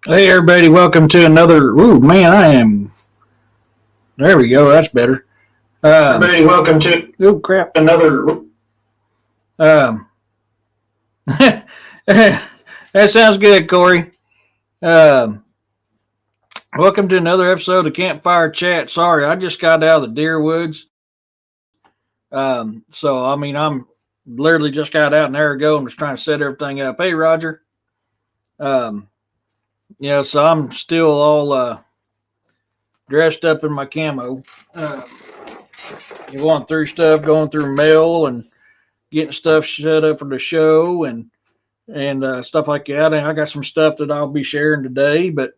Hey everybody, welcome to another. Ooh man, I am. There we go. That's better. Everybody, welcome to Oh crap. another. Um, that sounds good, Corey. Um, welcome to another episode of Campfire Chat. Sorry, I just got out of the deer woods. So I mean, I'm literally just got out an hour ago. I'm just trying to set everything up. Hey, Roger. Um, yeah, so I'm still all dressed up in my camo. Uh, going through stuff, going through mail, and getting stuff set up for the show and stuff like that. And I got some stuff that I'll be sharing today. But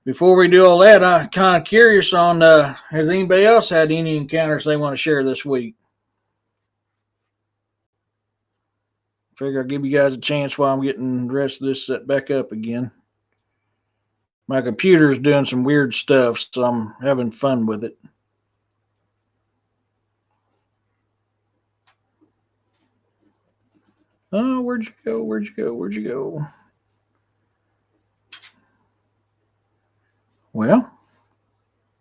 before we do all that, I'm kind of curious on has anybody else had any encounters they want to share this week? Figure I'll give you guys a chance while I'm getting the rest of this set back up again. My computer is doing some weird stuff, so I'm having fun with it. Oh, where'd you go? Where'd you go? Where'd you go? Well,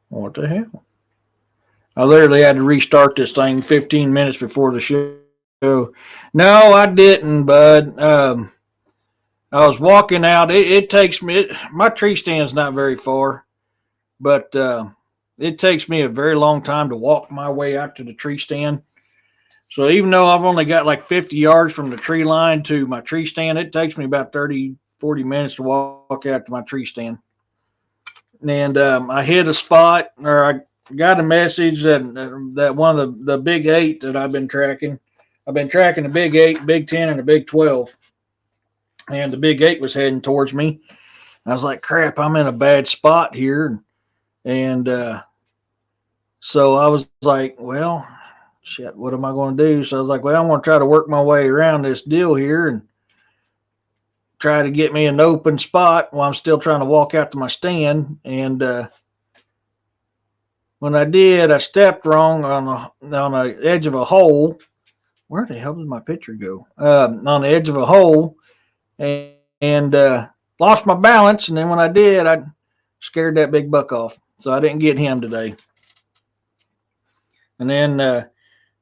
what the hell? I literally had to restart this thing 15 minutes before the show. No, I didn't, bud. I was walking out. It takes me. My tree stand's not very far, but it takes me a very long time to walk my way out to the tree stand. So even though I've only got like 50 yards from the tree line to my tree stand, it takes me about 30, 40 minutes to walk out to my tree stand. And I hit a spot, or I got a message that one of the big eight that I've been tracking. I've been tracking the big eight, big 10, and the big 12. And the big eight was heading towards me. I was like, crap, I'm in a bad spot here. And so I was like, well, shit, what am I going to do? So I was like, well, I'm going to try to work my way around this deal here and try to get me an open spot while I'm still trying to walk out to my stand. And when I did, I stepped wrong on the edge of a hole. Where the hell did my picture go? On the edge of a hole, and lost my balance. And then when I did, I scared that big buck off. So I didn't get him today. And then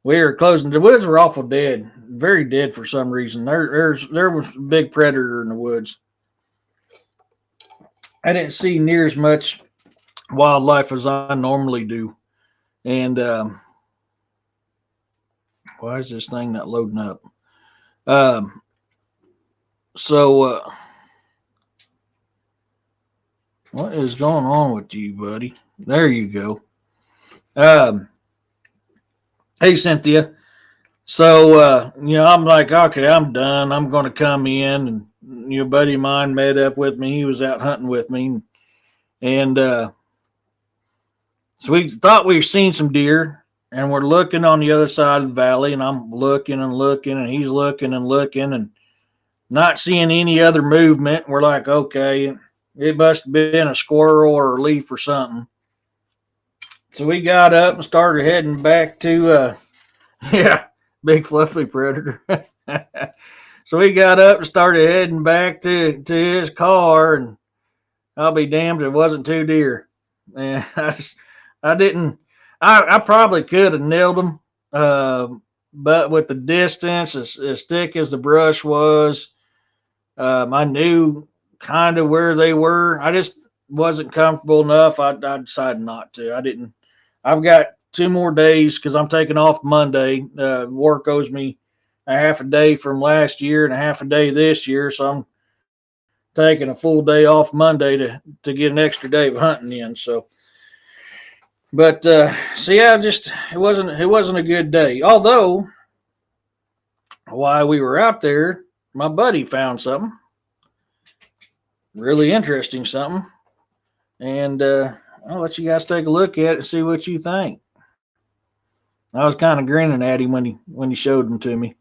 we were closing. The woods were awful dead, very dead for some reason. There was a big predator in the woods. I didn't see near as much wildlife as I normally do. And why is this thing not loading up? Um, so what is going on with you, buddy? There you go. Um, hey, Cynthia. So, I'm like, okay, I'm done. I'm going to come in. And your buddy of mine met up with me. He was out hunting with me. And so we thought we were seeing some deer. And we're looking on the other side of the valley. And I'm looking and looking. And he's looking and looking. And not seeing any other movement. We're like, okay, it must have been a squirrel or a leaf or something. So we got up and started heading back to, yeah, big fluffy predator. So we got up and started heading back to his car, and I'll be damned if it wasn't two deer. And I didn't, I probably could have nailed them, but with the distance, as thick as the brush was, I knew kind of where they were. I just wasn't comfortable enough. I decided not to. I didn't. I've got 2 more days because I'm taking off Monday. Work owes me a half a day from last year and a half a day this year, so I'm taking a full day off Monday to get an extra day of hunting in. So, but so yeah, just it wasn't a good day. Although while we were out there, my buddy found something really interesting, something, and I'll let you guys take a look at it and see what you think. I was kind of grinning at him when he showed them to me.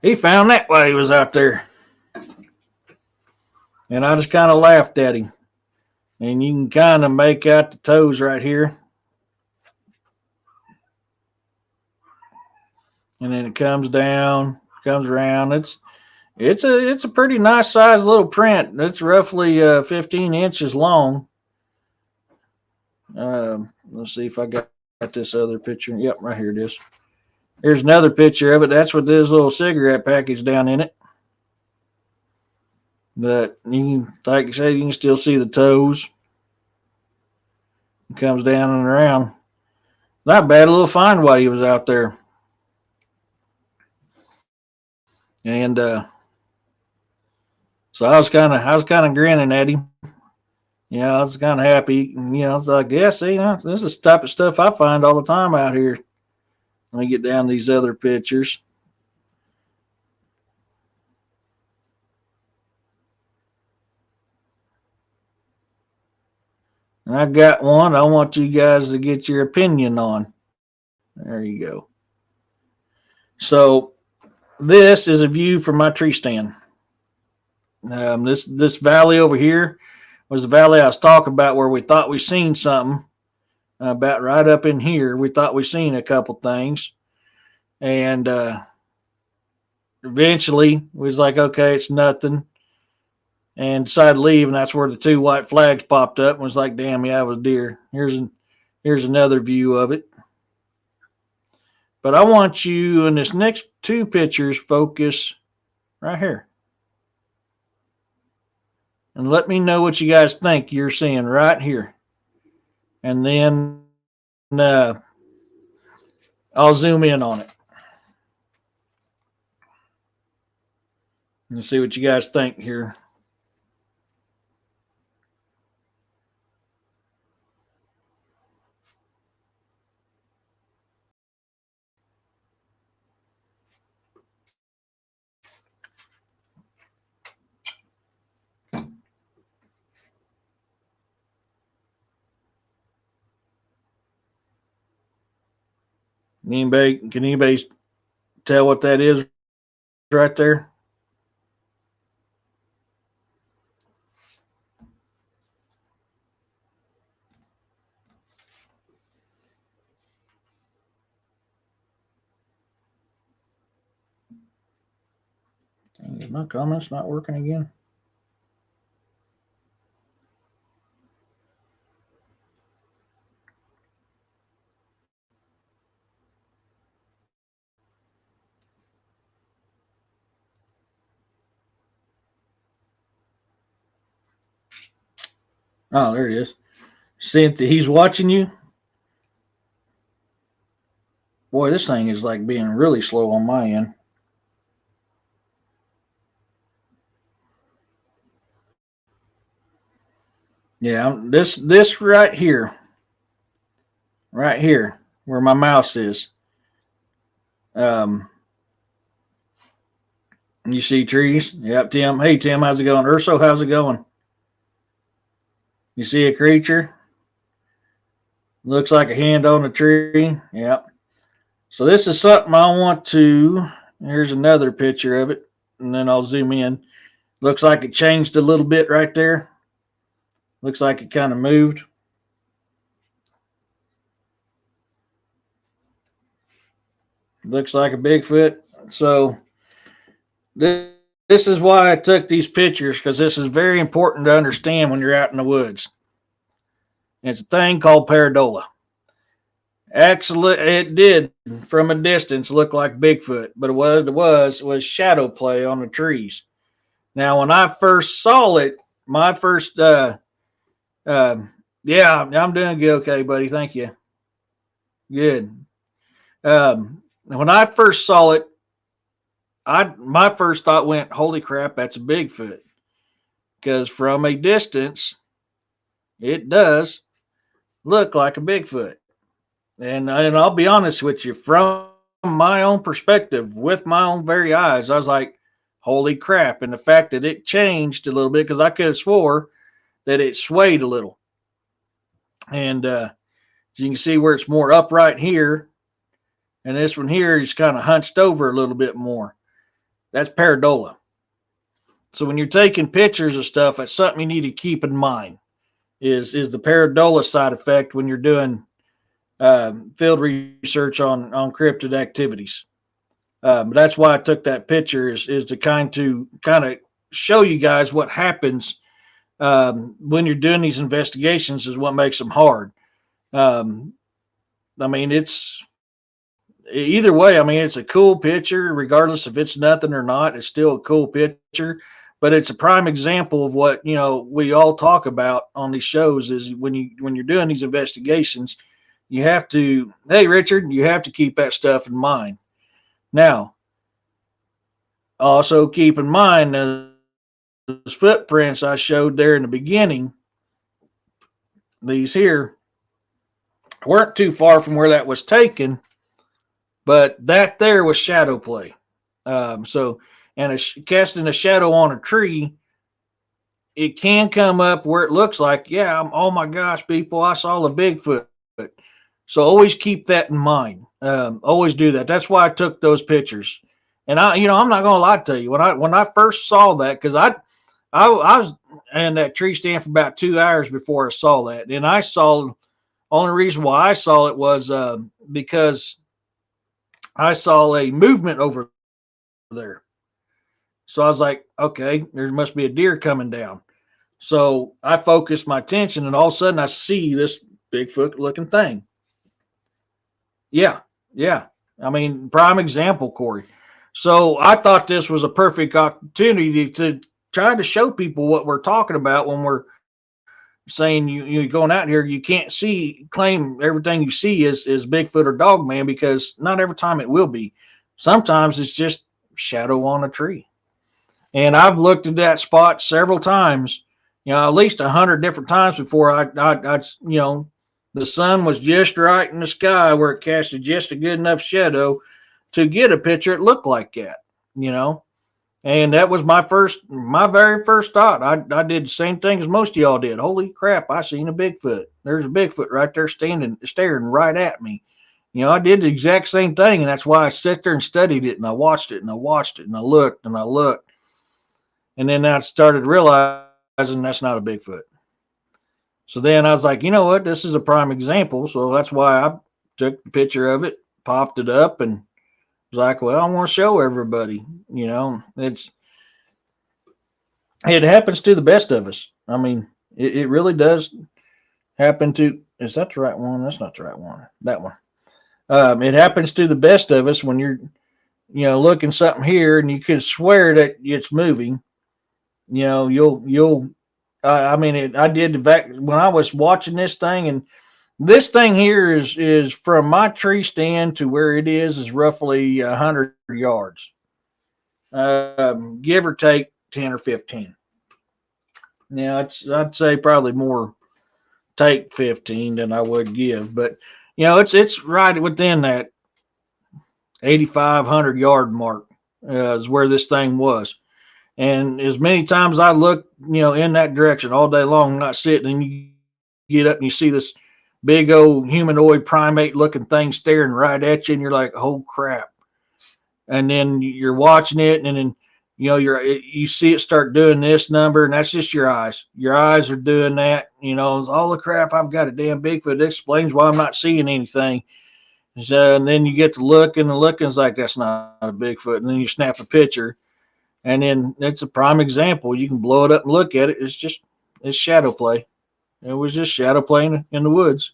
He found that while he was out there, and I just kind of laughed at him. And you can kind of make out the toes right here. and then it comes down, comes around. It's a pretty nice sized little print. It's roughly 15 inches long. Let's see if I got this other picture. Yep, right here it is. Here's another picture of it. That's with this little cigarette package down in it. But you can, like I said, you can still see the toes. It comes down and around. Not bad, a little find while he was out there. And so I was kind of grinning at him. I was kind of happy. I was like, yeah, see, this is the type of stuff I find all the time out here. Let me get down these other pictures. And I got one I want you guys to get your opinion on. There you go. So this is a view from my tree stand. This valley over here was the valley I was talking about where we thought we seen something. About right up in here, we thought we seen a couple things. And eventually we was like, okay, it's nothing. And decided to leave, and that's where the two white flags popped up and was like, damn, yeah, it was deer. Here's another view of it. But I want you in this next two pictures focus right here. And let me know what you guys think you're seeing right here. And then I'll zoom in on it. And see what you guys think here. Can anybody tell what that is right there? Dang, is my comments not working again? Oh, there it is. Cynthia, he's watching you. Boy, this thing is like being really slow on my end. Yeah, this right here, where my mouse is. You see trees? Yep, Tim. Hey, Tim, how's it going? Urso, how's it going? You see a creature? Looks like a hand on a tree. Yep. So this is something I want to. Here's another picture of it, and then I'll zoom in. Looks like it changed a little bit right there. Looks like it kind of moved. Looks like a Bigfoot. So this is why I took these pictures, because this is very important to understand when you're out in the woods. It's a thing called pareidolia. Actually, it did from a distance look like Bigfoot, but what it was shadow play on the trees. Now, when I first saw it, my first, yeah, I'm doing good, okay, buddy. Thank you. Good. When I first saw it, my first thought went, "Holy crap, that's a Bigfoot," because from a distance, it does look like a Bigfoot. And I'll be honest with you, from my own perspective, with my own very eyes, I was like, "Holy crap!" And the fact that it changed a little bit, because I could have swore that it swayed a little. And you can see where it's more upright here, and this one here is kind of hunched over a little bit more. That's pareidolia. So when you're taking pictures of stuff, that's something you need to keep in mind. Is the pareidolia side effect when you're doing field research on cryptid activities. But that's why I took that picture is to kind of show you guys what happens when you're doing these investigations is what makes them hard. Um, I mean, it's either way. I mean, it's a cool picture, regardless if it's nothing or not. It's still a cool picture, but it's a prime example of what we all talk about on these shows is when you're doing these investigations, you have to. Hey, Richard, you have to keep that stuff in mind. Now, also keep in mind those footprints I showed there in the beginning. These here weren't too far from where that was taken, but that there was shadow play. And casting a shadow on a tree, it can come up where it looks like, yeah, oh my gosh, people, I saw the Bigfoot. So always keep that in mind. Always do that. That's why I took those pictures. And I'm not gonna lie to you. When I first saw that, because I was in that tree stand for about 2 hours before I saw that, and I saw. Only reason why I saw it was because I saw a movement over there. So I was like, okay, there must be a deer coming down. So I focused my attention, and all of a sudden I see this Bigfoot looking thing. Yeah, yeah. I mean, prime example, Corey. So I thought this was a perfect opportunity to try to show people what we're talking about when we're saying you're going out here, you can't claim everything you see is Bigfoot or Dogman, because not every time it will be. Sometimes it's just shadow on a tree. And I've looked at that spot several times, at least 100 different times before the sun was just right in the sky where it casted just a good enough shadow to get a picture it looked like that. And that was my very first thought. I did the same thing as most of y'all did. Holy crap, I seen a Bigfoot. There's a Bigfoot right there staring right at me. I did the exact same thing, and that's why I sat there and studied it, and I watched it, and I watched it, and I looked, and I looked. And then I started realizing that's not a Bigfoot. So then I was like, you know what? This is a prime example. So that's why I took a picture of it, popped it up, and was like, well, I want to show everybody, it happens to the best of us. I mean, it really does happen to, is that the right one? That's not the right one. That one. It happens to the best of us when you're, looking something here and you can swear that it's moving. I did the fact when I was watching this thing, and this thing here is from my tree stand to where it is roughly 100 yards, give or take 10 or 15. Now I'd say probably more take 15 than I would give, but it's right within that 8,500 yard mark is where this thing was. And as many times I look, in that direction all day long, not sitting, and you get up and you see this big old humanoid primate looking thing staring right at you, and you're like, oh crap. And then you're watching it, and then you see it start doing this number, and that's just your eyes. Your eyes are doing that. All the crap, I've got a damn Bigfoot. It explains why I'm not seeing anything. And then you get to looking and looking, it's like, that's not a Bigfoot. And then you snap a picture, and then it's a prime example. You can blow it up and look at it. It's shadow play. It was just shadow playing in the woods.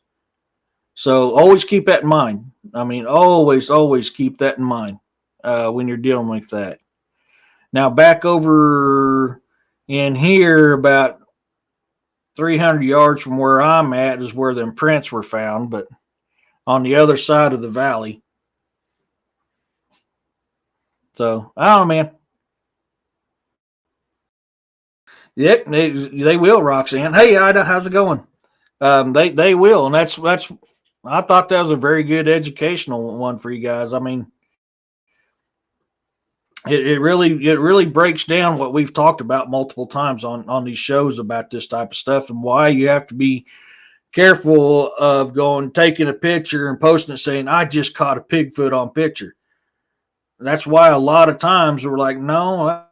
So always keep that in mind. I mean, always keep that in mind when you're dealing with that. Now back over in here, about 300 yards from where I'm at is where them prints were found, but on the other side of the valley. So I don't know, man. Yep, they will, Roxanne. Hey, Ida, how's it going? They will, and that's. I thought that was a very good educational one for you guys. I mean, it really breaks down what we've talked about multiple times on these shows about this type of stuff, and why you have to be careful of taking a picture and posting it saying, I just caught a Bigfoot on picture. That's why a lot of times we're like, no,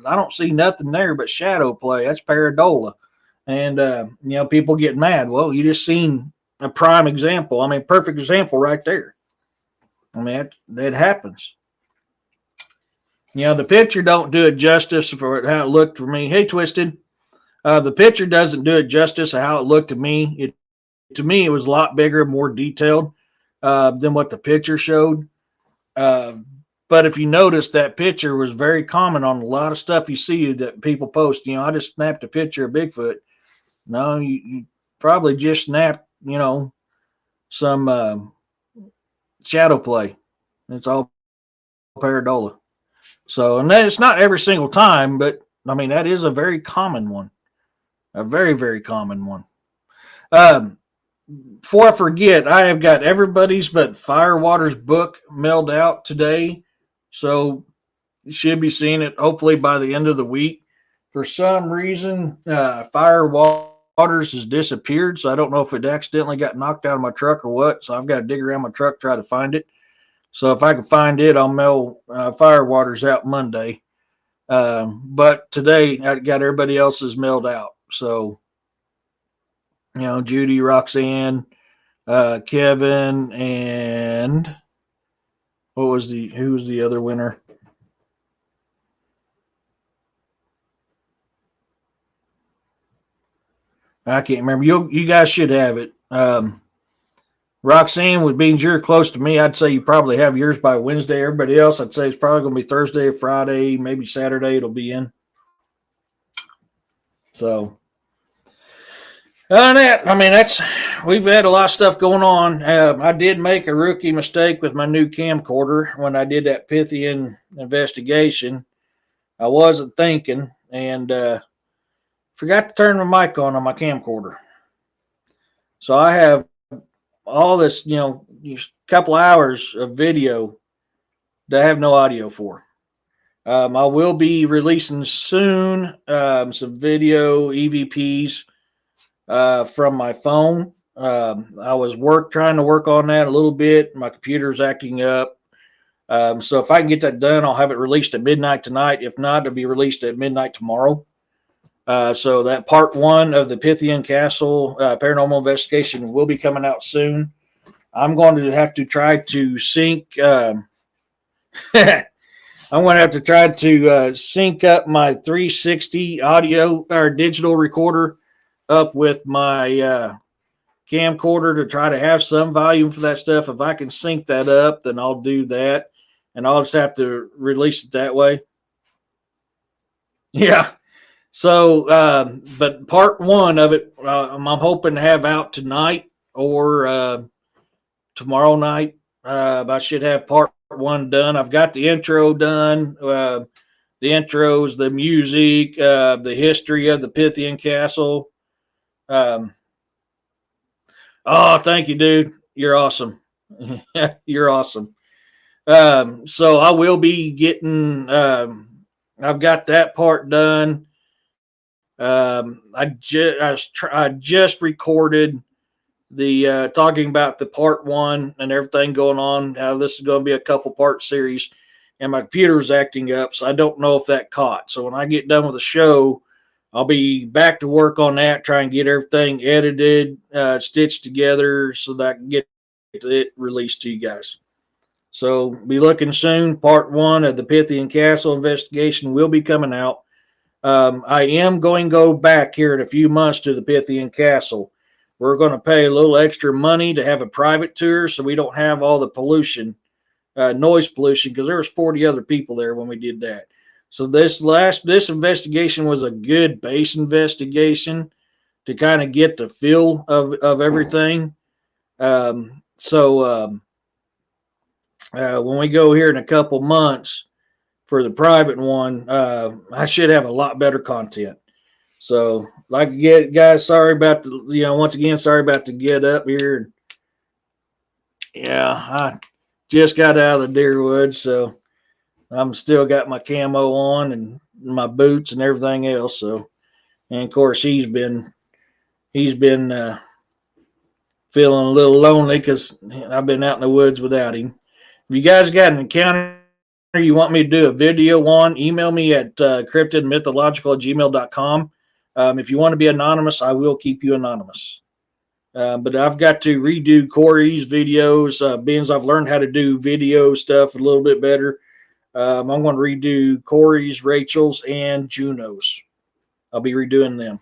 I don't see nothing there but shadow play. That's pareidolia. And, people get mad. Well, you just seen a prime example. I mean, perfect example right there. I mean, that happens. The picture don't do it justice for how it looked for me. Hey, Twisted. The picture doesn't do it justice of how it looked to me. To me, it was a lot bigger, more detailed than what the picture showed. Uh, but if you notice, that picture was very common on a lot of stuff you see that people post. I just snapped a picture of Bigfoot. No, you probably just snapped, some shadow play. It's all pareidolia. So, and that it's not every single time, but I mean, that is a very common one. A very, very common one. Um, Before I forget, I have got everybody's but Firewater's book mailed out today. So you should be seeing it hopefully by the end of the week. For some reason, Firewaters has disappeared. So I don't know if it accidentally got knocked out of my truck or what. So I've got to dig around my truck, try to find it. So if I can find it, I'll mail Firewaters out Monday. But today I got everybody else's mailed out. So, Judy, Roxanne, Kevin, and who was the other winner? I can't remember. You guys should have it. Roxanne, with being you're close to me, I'd say you probably have yours by Wednesday. Everybody else, I'd say it's probably going to be Thursday or Friday, maybe Saturday. It'll be in. So, I mean, we've had a lot of stuff going on. I did make a rookie mistake with my new camcorder when I did that Pythian investigation. I wasn't thinking and forgot to turn my mic on my camcorder. So I have all this, couple hours of video that I have no audio for. I will be releasing soon some video EVPs from my phone. I was trying to work on that a little bit. My computer's acting up. So if I can get that done, I'll have it released at midnight tonight. If not, it'll be released at midnight tomorrow. So that part 1 of the Pythian Castle paranormal investigation will be coming out soon. I'm going to have to try to sync. I'm going to have to try to sync up my 360 audio or digital recorder up with my camcorder to try to have some volume for that stuff. If I can sync that up, then I'll do that, and I'll just have to release it that way. Yeah. So, but part 1 of it, I'm hoping to have out tonight or tomorrow night. I should have part 1 done. I've got the intro done. The intros, the music, the history of the Pythian Castle. Oh, thank you, dude. You're awesome. You're awesome. So I will be getting. I've got that part done. I just recorded the talking about the part 1 and everything going on. How this is going to be a couple part series, and my computer's acting up, so I don't know if that caught. So when I get done with the show, I'll be back to work on that, try and get everything edited, stitched together, so that I can get it released to you guys. So be looking soon. Part 1 of the Pythian Castle investigation will be coming out. I am going to go back here in a few months to the Pythian Castle. We're going to pay a little extra money to have a private tour so we don't have all the pollution, noise pollution, because there was 40 other people there when we did that. So this investigation was a good base investigation to kind of get the feel of everything. When we go here in a couple months for the private one, I should have a lot better content. So, guys, sorry about once again, sorry about the get up here. Yeah, I just got out of the deer woods, so I'm still got my camo on and my boots and everything else. So, and of course, he's been feeling a little lonely because I've been out in the woods without him. If you guys got an encounter you want me to do a video on, email me at cryptidmythological@gmail.com. If you want to be anonymous, I will keep you anonymous. But I've got to redo Corey's videos, being as I've learned how to do video stuff a little bit better. I'm going to redo Corey's, Rachel's, and Juno's. I'll be redoing them.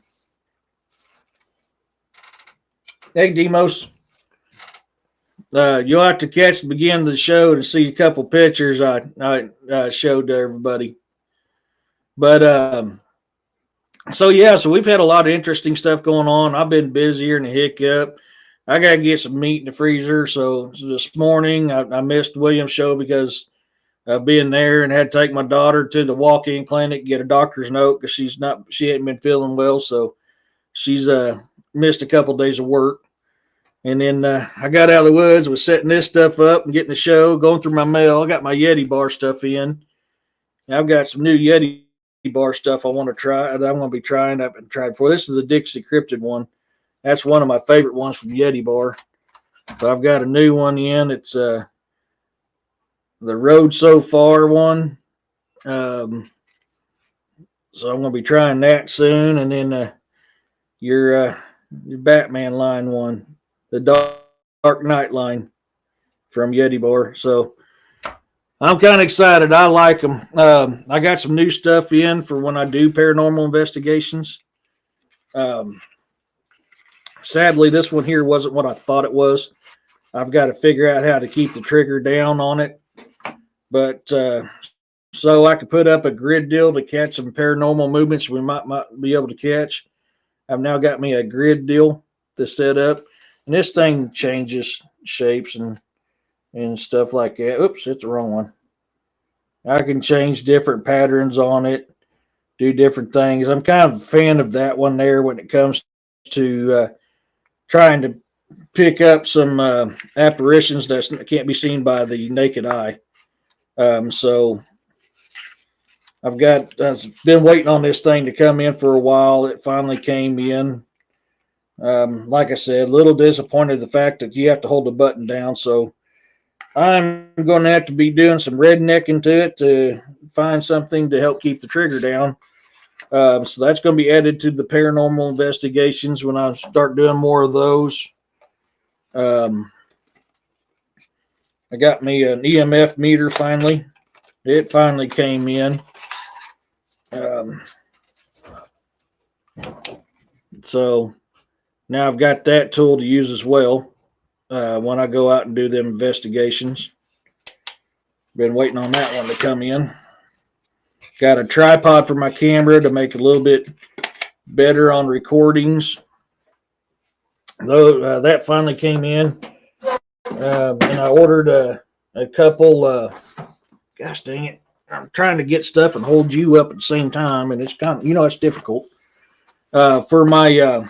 Hey, Demos. You'll have to catch the beginning of the show to see a couple pictures I showed to everybody. But so we've had a lot of interesting stuff going on. I've been busier than a hiccup. I got to get some meat in the freezer. So this morning I missed William's show because of being there and had to take my daughter to the walk-in clinic, get a doctor's note because she hadn't been feeling well. So she's missed a couple of days of work. And then I got out of the woods, was setting this stuff up and getting the show, going through my mail. I got my Yeti bar stuff in. I've got some new Yeti bar stuff I want to try that I'm going to be trying. I haven't tried before. This is the Dixie Cryptid one. That's one of my favorite ones from Yeti bar. So I've got a new one in. It's the Road So Far one. So I'm going to be trying that soon. And then your Batman line one. The Dark Knight line from Yeti Bar. So I'm kind of excited. I like them. I got some new stuff in for when I do paranormal investigations. Sadly, this one here wasn't what I thought it was. I've got to figure out how to keep the trigger down on it. But so I could put up a grid deal to catch some paranormal movements we might be able to catch. I've now got me a grid deal to set up. And this thing changes shapes and stuff like that. Oops, it's the wrong one. I can change different patterns on it, do different things. I'm kind of a fan of that one there when it comes to trying to pick up some apparitions that can't be seen by the naked eye. So I've been waiting on this thing to come in for a while. It finally came in. Like I said, a little disappointed the fact that you have to hold the button down. So I'm going to have to be doing some rednecking to it to find something to help keep the trigger down. So that's going to be added to the paranormal investigations when I start doing more of those. I got me an EMF meter finally. It finally came in. So now I've got that tool to use as well when I go out and do them investigations. Been waiting on that one to come in. Got a tripod for my camera to make it a little bit better on recordings. Though that finally came in. And I ordered a couple. Gosh dang it. I'm trying to get stuff and hold you up at the same time. And it's kind of, it's difficult. For my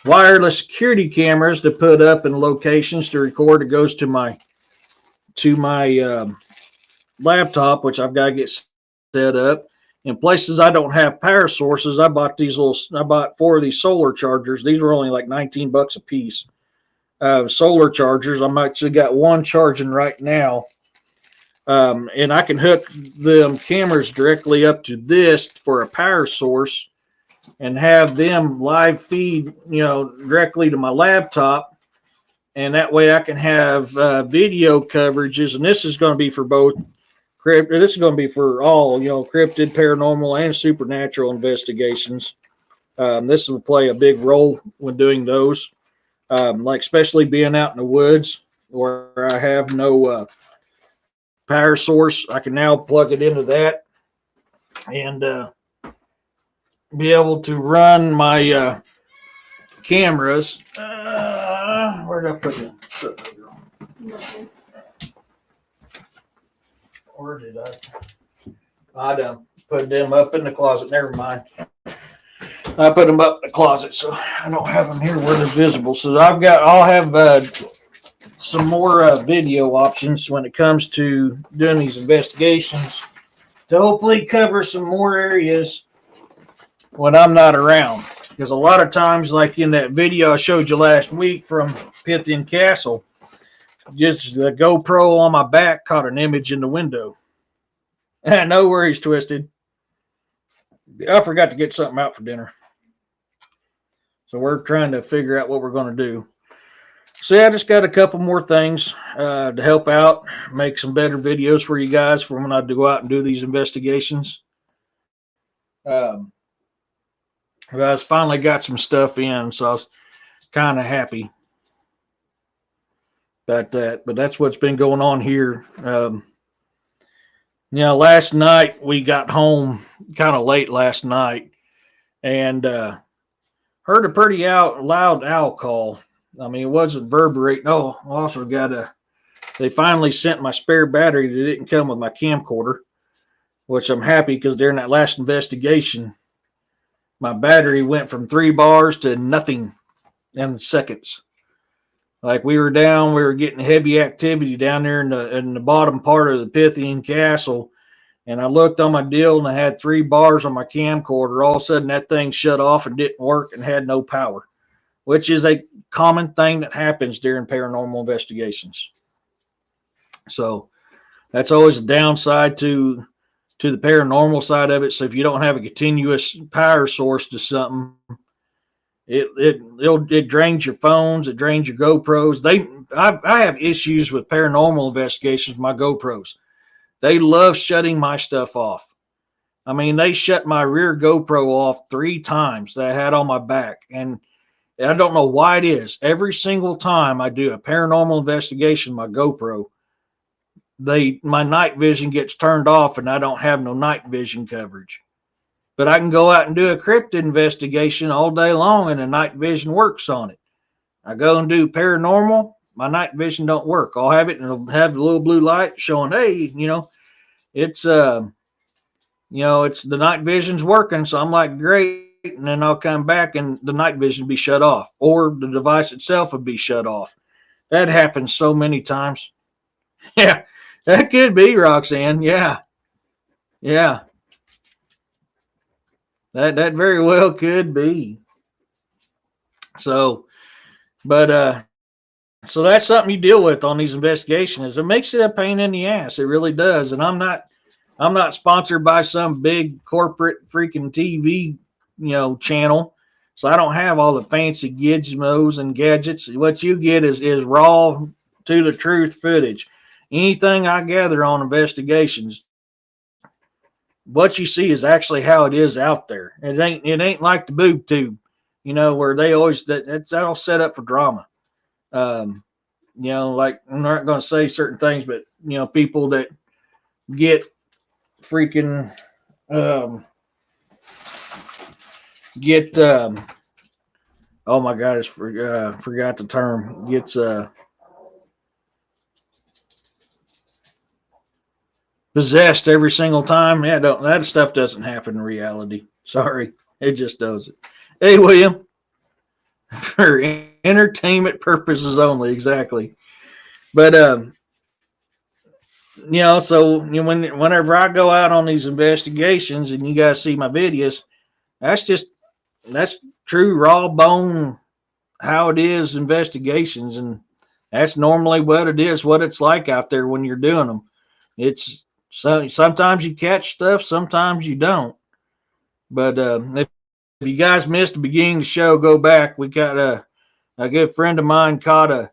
wireless security cameras to put up in locations to record. It goes to my laptop, which I've got to get set up. In places I don't have power sources, I bought 4 of these solar chargers. These were only like $19 a piece. Solar chargers. I'm actually got one charging right now. And I can hook the cameras directly up to this for a power source and have them live feed, directly to my laptop. And that way I can have video coverages. And this is going to be for both cryptid. This is going to be for all, cryptid, paranormal, and supernatural investigations. This will play a big role when doing those. Like especially being out in the woods where I have no power source. I can now plug it into that and be able to run my cameras. Where did I put them? Where did I done put them up in the closet. Never mind. I put them up in the closet, so I don't have them here where they're visible. So I'll have some more video options when it comes to doing these investigations to hopefully cover some more areas when I'm not around. Because a lot of times, like in that video I showed you last week from Pythian Castle, just the GoPro on my back caught an image in the window. No worries, Twisted. I forgot to get something out for dinner. So we're trying to figure out what we're going to do. So yeah, I just got a couple more things to help out, make some better videos for you guys for when I go out and do these investigations. Um, I finally got some stuff in, so I was kind of happy about that. But that's what's been going on here. Last night we got home kind of late last night and heard a pretty loud owl call. I mean, it wasn't reverberating. Oh, I also they finally sent my spare battery that didn't come with my camcorder, which I'm happy because during that last investigation, my battery went from 3 bars to nothing in seconds. Like we were getting heavy activity down there in the bottom part of the Pythian Castle. And I looked on my deal and I had 3 bars on my camcorder. All of a sudden that thing shut off and didn't work and had no power, which is a common thing that happens during paranormal investigations. So that's always a downside to the paranormal side of it. So if you don't have a continuous power source to something, it drains your phones, it drains your GoPros. I have issues with paranormal investigations with my GoPros. They love shutting my stuff off. I mean, they shut my rear GoPro off 3 times that I had on my back. And I don't know why it is. Every single time I do a paranormal investigation, my GoPro, my night vision gets turned off and I don't have no night vision coverage. But I can go out and do a cryptid investigation all day long and the night vision works on it. I go and do paranormal, my night vision don't work. I'll have it and it'll have the little blue light showing, hey, it's it's the night vision's working. So I'm like, great. And then I'll come back and the night vision be shut off, or the device itself would be shut off. That happens so many times. Yeah, that could be, Roxanne. Yeah. That very well could be. So, but so that's something you deal with on these investigations. It makes it a pain in the ass. It really does. And I'm not sponsored by some big corporate freaking TV, channel. So I don't have all the fancy gizmos and gadgets. What you get is raw to the truth footage. Anything I gather on investigations, what you see is actually how it is out there. It ain't like the boob tube, where they always it's all set up for drama. Like I'm not going to say certain things, but people that get freaking oh my god, I forgot the term. Gets possessed every single time. Yeah, that stuff doesn't happen in reality. Sorry, it just doesn't. Hey, William, for entertainment purposes only, exactly. But so whenever I go out on these investigations and you guys see my videos, that's true raw bone how it is investigations, and that's normally what it is, what it's like out there when you're doing them. It's sometimes you catch stuff, sometimes you don't. But if you guys missed the beginning of the show, go back. We got a good friend of mine caught a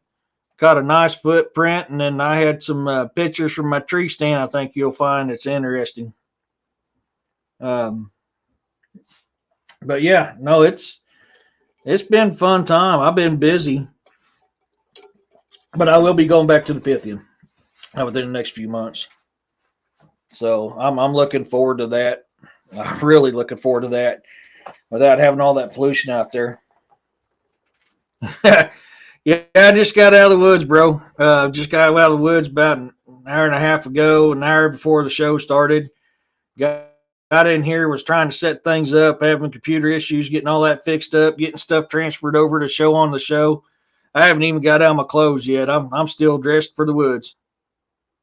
nice footprint, and then I had some pictures from my tree stand. I think you'll find it's interesting. But yeah, no, it's been a fun time. I've been busy, but I will be going back to the Pythian within the next few months. So I'm looking forward to that. I'm really looking forward to that without having all that pollution out there. Yeah, I just got out of the woods, bro. Just got out of the woods about an hour and a half ago, an hour before the show started. Got in here, was trying to set things up, having computer issues, getting all that fixed up, getting stuff transferred over to show on the show. I haven't even got out my clothes yet. I'm still dressed for the woods.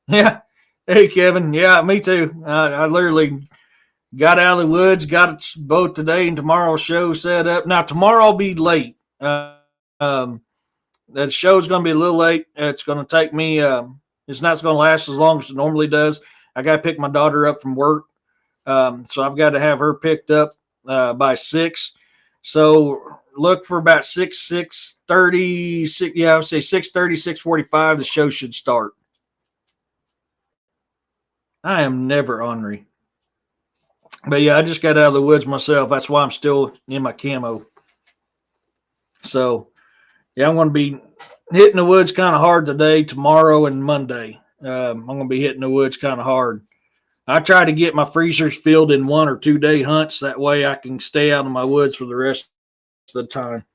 Yeah. Hey, Kevin. Yeah, me too. I literally got out of the woods, got both today and tomorrow's show set up. Now, tomorrow I'll be late. That show's going to be a little late. It's going to take me, it's not going to last as long as it normally does. I got to pick my daughter up from work. So I've got to have her picked up by 6. So look for about 6:30. Yeah, I would say 6:30, 6:45. The show should start. I am never ornery. But yeah, I just got out of the woods myself. That's why I'm still in my camo. So yeah, I'm going to be hitting the woods kind of hard today, tomorrow, and Monday. I'm going to be hitting the woods kind of hard. I try to get my freezers filled in 1 or 2 day hunts. That way I can stay out of my woods for the rest of the time.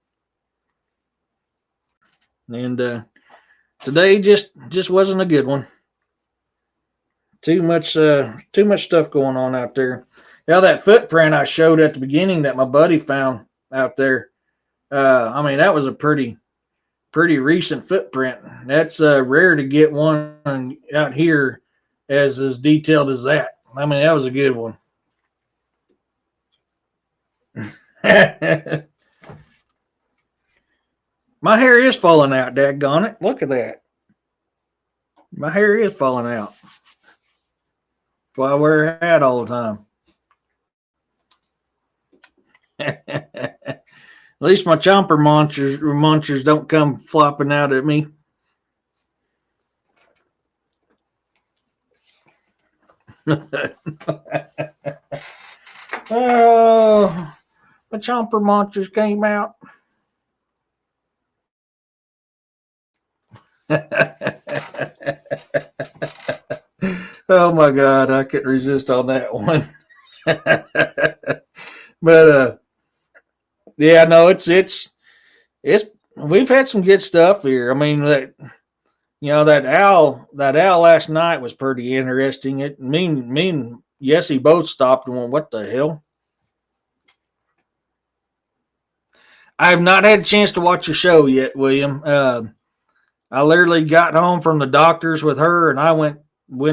And today just wasn't a good one. Too much stuff going on out there. Now that footprint I showed at the beginning that my buddy found out there, I mean, that was a pretty recent footprint. That's rare to get one out here as detailed as that. I mean, that was a good one. My hair is falling out, daggone it. Look at that. My hair is falling out. That's why I wear a hat all the time. At least my chomper munchers don't come flopping out at me. Oh, my chomper munchers came out. Oh my God, I couldn't resist on that one. But yeah, no, it's we've had some good stuff here. I mean, that owl last night was pretty interesting. Me and Yessie both stopped and went, what the hell? I have not had a chance to watch your show yet, William. I literally got home from the doctor's with her, and I went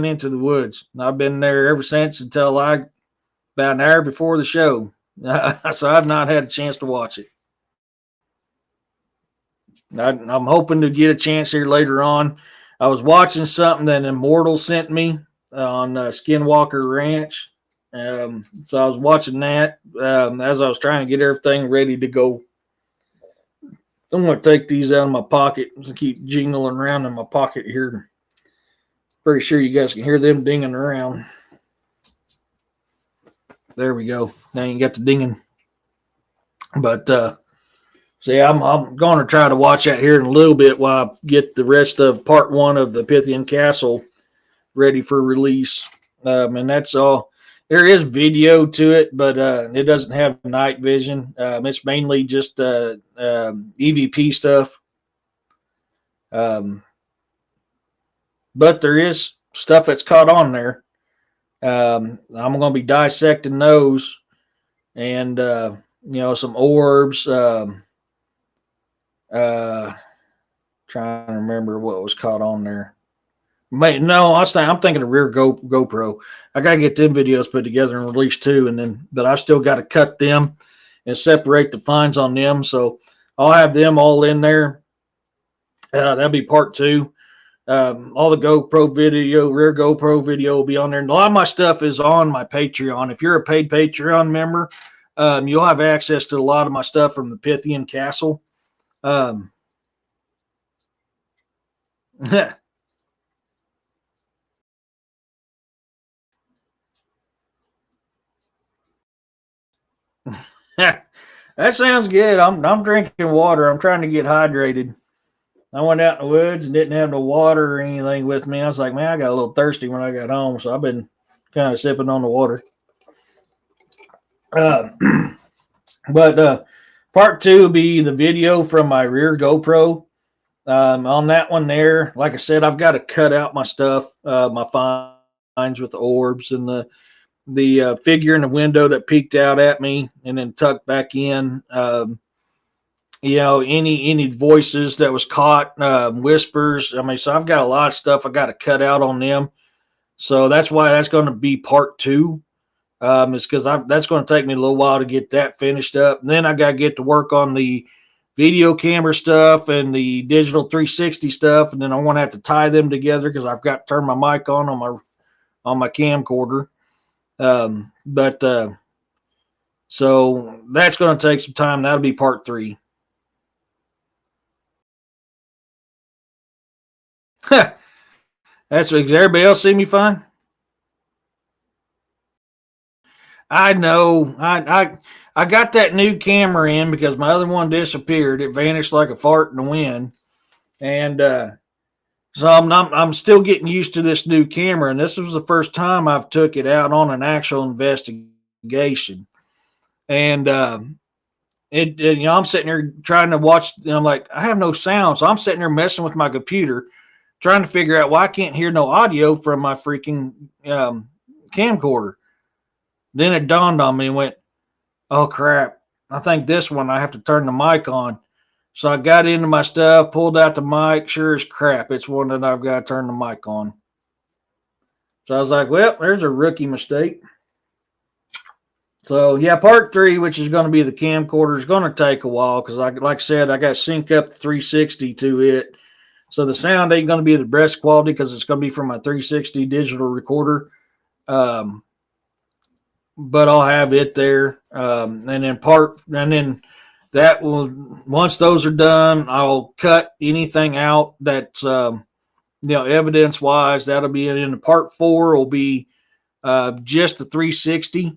into the woods. And I've been there ever since until about an hour before the show. So I've not had a chance to watch it. I'm hoping to get a chance here later on. I was watching something that Immortal sent me on Skinwalker Ranch. So I was watching that as I was trying to get everything ready to go. I'm going to take these out of my pocket and keep jingling around in my pocket here. Pretty sure you guys can hear them dinging around. There we go. Now you got the dinging. But see, I'm going to try to watch that here in a little bit while I get the rest of part 1 of the Pythian Castle ready for release. And that's all. There is video to it, but it doesn't have night vision. It's mainly just EVP stuff. But there is stuff that's caught on there. I'm going to be dissecting those and, some orbs. Trying to remember what was caught on there. No, I'm thinking of rear GoPro. I got to get them videos put together and released too, but I still got to cut them and separate the finds on them. So I'll have them all in there. That'll be part 2. All the GoPro video, rear GoPro video will be on there. And a lot of my stuff is on my Patreon. If you're a paid Patreon member, you'll have access to a lot of my stuff from the Pythian Castle. That sounds good. I'm drinking water. I'm trying to get hydrated. I went out in the woods and didn't have no water or anything with me. I was like, man, I got a little thirsty when I got home, so I've been kind of sipping on the water. But part 2 will be the video from my rear GoPro. On that one there, like I said, I've got to cut out my stuff, my finds with the orbs and the figure in the window that peeked out at me and then tucked back in. Any voices that was caught, whispers. I mean, so I've got a lot of stuff I got to cut out on them. So that's why that's going to be part 2. It's because that's going to take me a little while to get that finished up. And then I got to get to work on the video camera stuff and the digital 360 stuff. And then I want to have to tie them together because I've got to turn my mic on my camcorder. But So that's going to take some time. That'll be part 3. That's what everybody else see me fine. I know. I got that new camera in because my other one disappeared. It vanished like a fart in the wind, and so I'm still getting used to this new camera. And this was the first time I've took it out on an actual investigation, and I'm sitting here trying to watch, and I'm like, I have no sound, so I'm sitting there messing with my computer, trying to figure out why I can't hear no audio from my freaking camcorder. Then it dawned on me and went, oh crap, I think this one I have to turn the mic on. So I got into my stuff, pulled out the mic. Sure as crap, it's one that I've got to turn the mic on. So I was like, well, there's a rookie mistake. So yeah, part 3, which is going to be the camcorder, is going to take a while because, like I said, I got to sync up the 360 to it. So the sound ain't going to be the best quality because it's going to be from my 360 digital recorder. But I'll have it there, and then that will, once those are done, I'll cut anything out that's evidence wise. That'll be in the part 4 will be just the 360.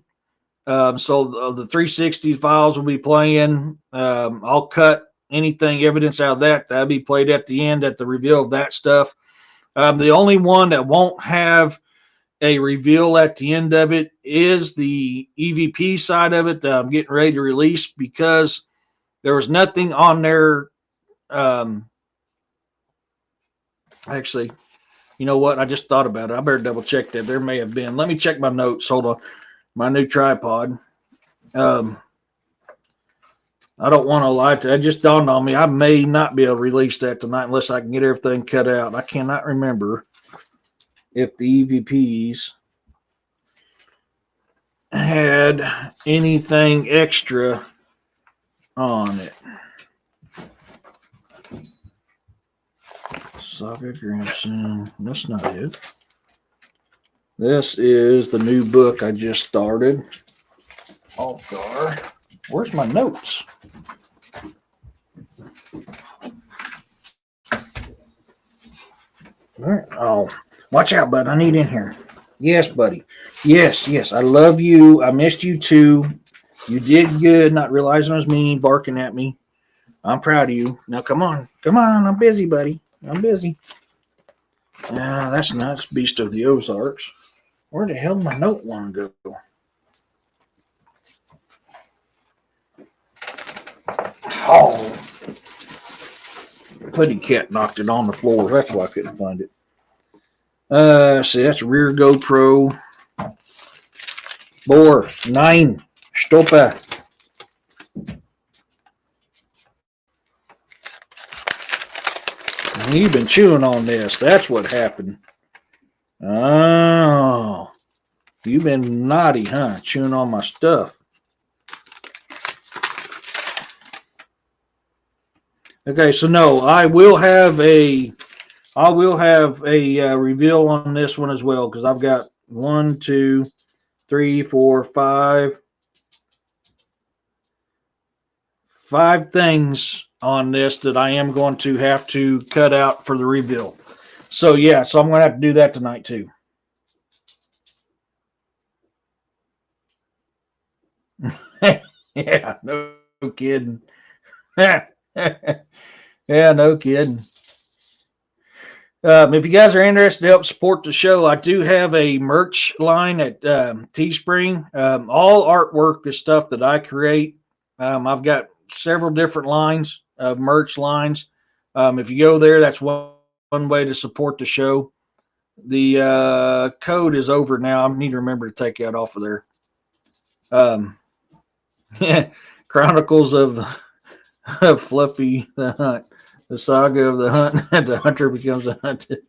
So the 360 files will be playing. I'll cut anything evidence out of that. That'll be played at the end at the reveal of that stuff. The only one that won't have a reveal at the end of it is the EVP side of it that I'm getting ready to release because there was nothing on there. Actually, you know what? I just thought about it. I better double check that. There may have been. Let me check my notes. Hold on. My new tripod. I don't want to lie to you. It just dawned on me. I may not be able to release that tonight unless I can get everything cut out. I cannot remember if the EVPs had anything extra on it. Saga Grandson. That's not it. This is the new book I just started. Oh, God. Where's my notes? Oh, watch out, bud. I need in here. Yes, buddy. Yes. I love you. I missed you too. You did good, not realizing it was me barking at me. I'm proud of you. Now, come on. I'm busy, buddy. I'm busy. That's nuts. Beast of the Ozarks. Where the hell did my note one go? Oh. Putty cat knocked it on the floor. That's why I couldn't find it. See, that's rear GoPro. Bore 9. Stopa. You've been chewing on this. That's what happened. Oh. You've been naughty, huh? Chewing on my stuff. Okay, so no, I will have a reveal on this one as well because I've got 1, 2, 3, 4, 5 things on this that I am going to have to cut out for the reveal. So yeah, so I'm going to have to do that tonight too. Yeah, no kidding. Yeah, no kidding. If you guys are interested to help support the show, I do have a merch line at Teespring. All artwork is stuff that I create. I've got several different lines of merch lines. If you go there, that's one way to support the show. The code is over now. I need to remember to take that off of there. Chronicles of Fluffy the Hunt. The saga of the hunt and the hunter becomes a hunted.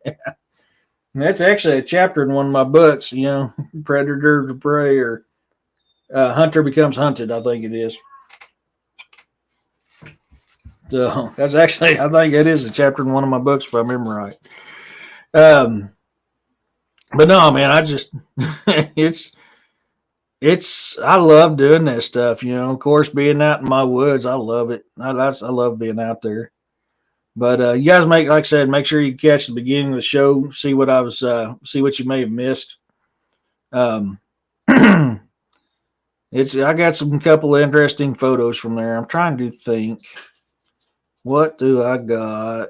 That's actually a chapter in one of my books, Predator to Prey or Hunter Becomes Hunted, I think it is. So that's actually, I think it is a chapter in one of my books, if I remember right. But no, man, I just, I love doing that stuff. Of course, being out in my woods, I love it. I love being out there. But you guys like I said, make sure you catch the beginning of the show. See what see what you may have missed. Um, I got some couple of interesting photos from there. I'm trying to think, what do I got?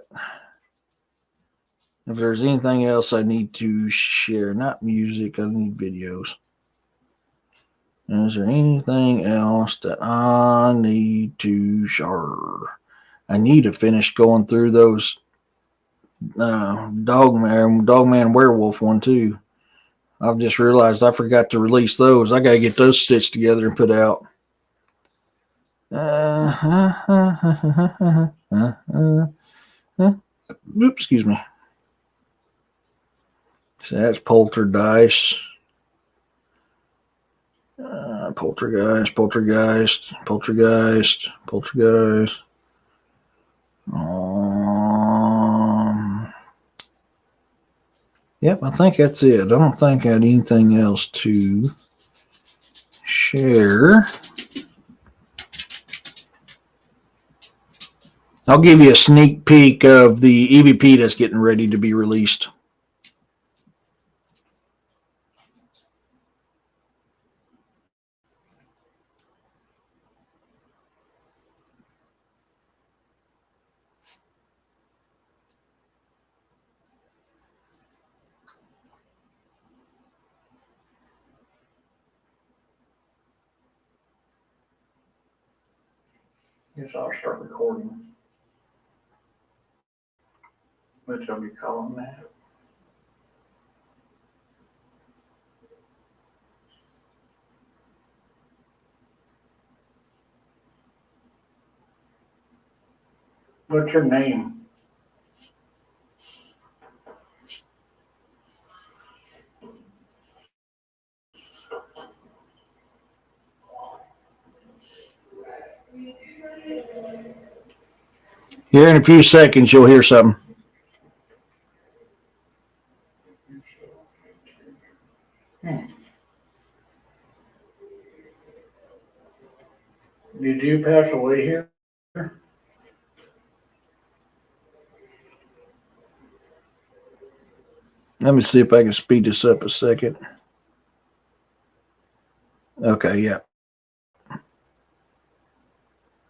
If there's anything else I need to share, not music, I need videos. Is there anything else that I need to share? I need to finish going through those Dogman Werewolf one too. I've just realized I forgot to release those. I gotta get those stitched together and put out. Oops, excuse me. So that's Poltergeist. Poltergeist. Yep, I think that's it. I don't think I had anything else to share. I'll give you a sneak peek of the EVP that's getting ready to be released. Guess I'll start recording. What shall we call them that? What's your name? Here in a few seconds, you'll hear something. Did you pass away here? Let me see if I can speed this up a second. Okay, yeah.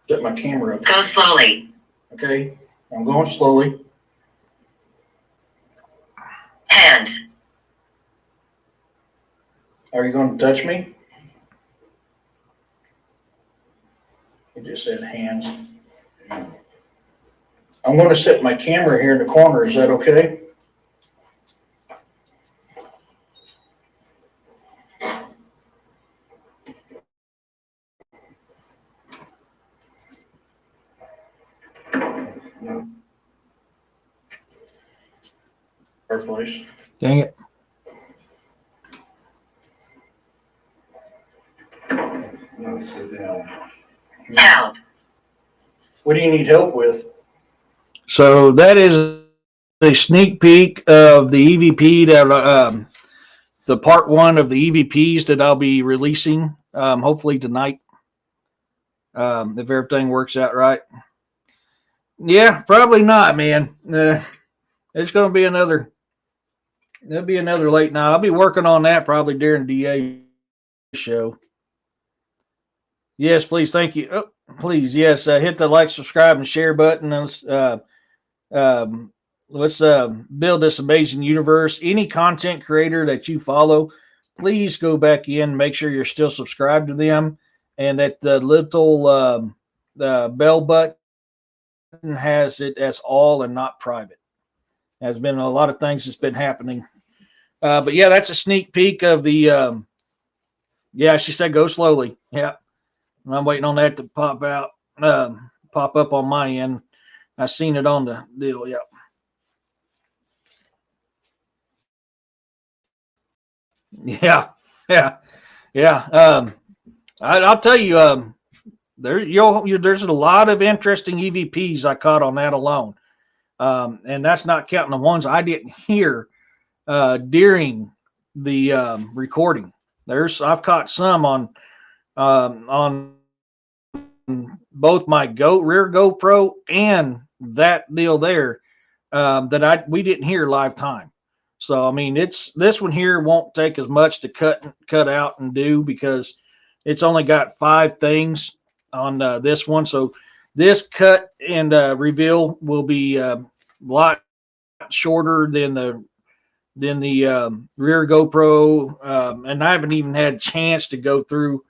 Set my camera up. Go slowly. Okay, I'm going slowly. Hands. Are you going to touch me? It just said hands. I'm going to set my camera here in the corner. Is that okay? Fireplace. Dang it. Help. What do you need help with? So that is a sneak peek of the EVP that the part one of the EVPs that I'll be releasing hopefully tonight. If everything works out right. Yeah, probably not, man. It's going to be another. There'll be another late night. I'll be working on that probably during DA show. Yes, please. Thank you. Oh, please, yes. Hit the like, subscribe, and share button. Let's build this amazing universe. Any content creator that you follow, please go back in. Make sure you're still subscribed to them, and that the little the bell button has it as all and not private. There's been a lot of things that's been happening. But yeah, that's a sneak peek of the. Yeah, she said go slowly. Yeah, and I'm waiting on that to pop up on my end. I seen it on the deal. Yeah. Yeah, yeah. I'll tell you, there's a lot of interesting EVPs I caught on that alone, and that's not counting the ones I didn't hear during the recording. I've caught some on both my rear GoPro and that deal there that we didn't hear live time. So I mean, this one here won't take as much to cut out and do because it's only got 5 things on this one. So this cut and reveal will be a lot shorter than the rear GoPro, and I haven't even had a chance to go through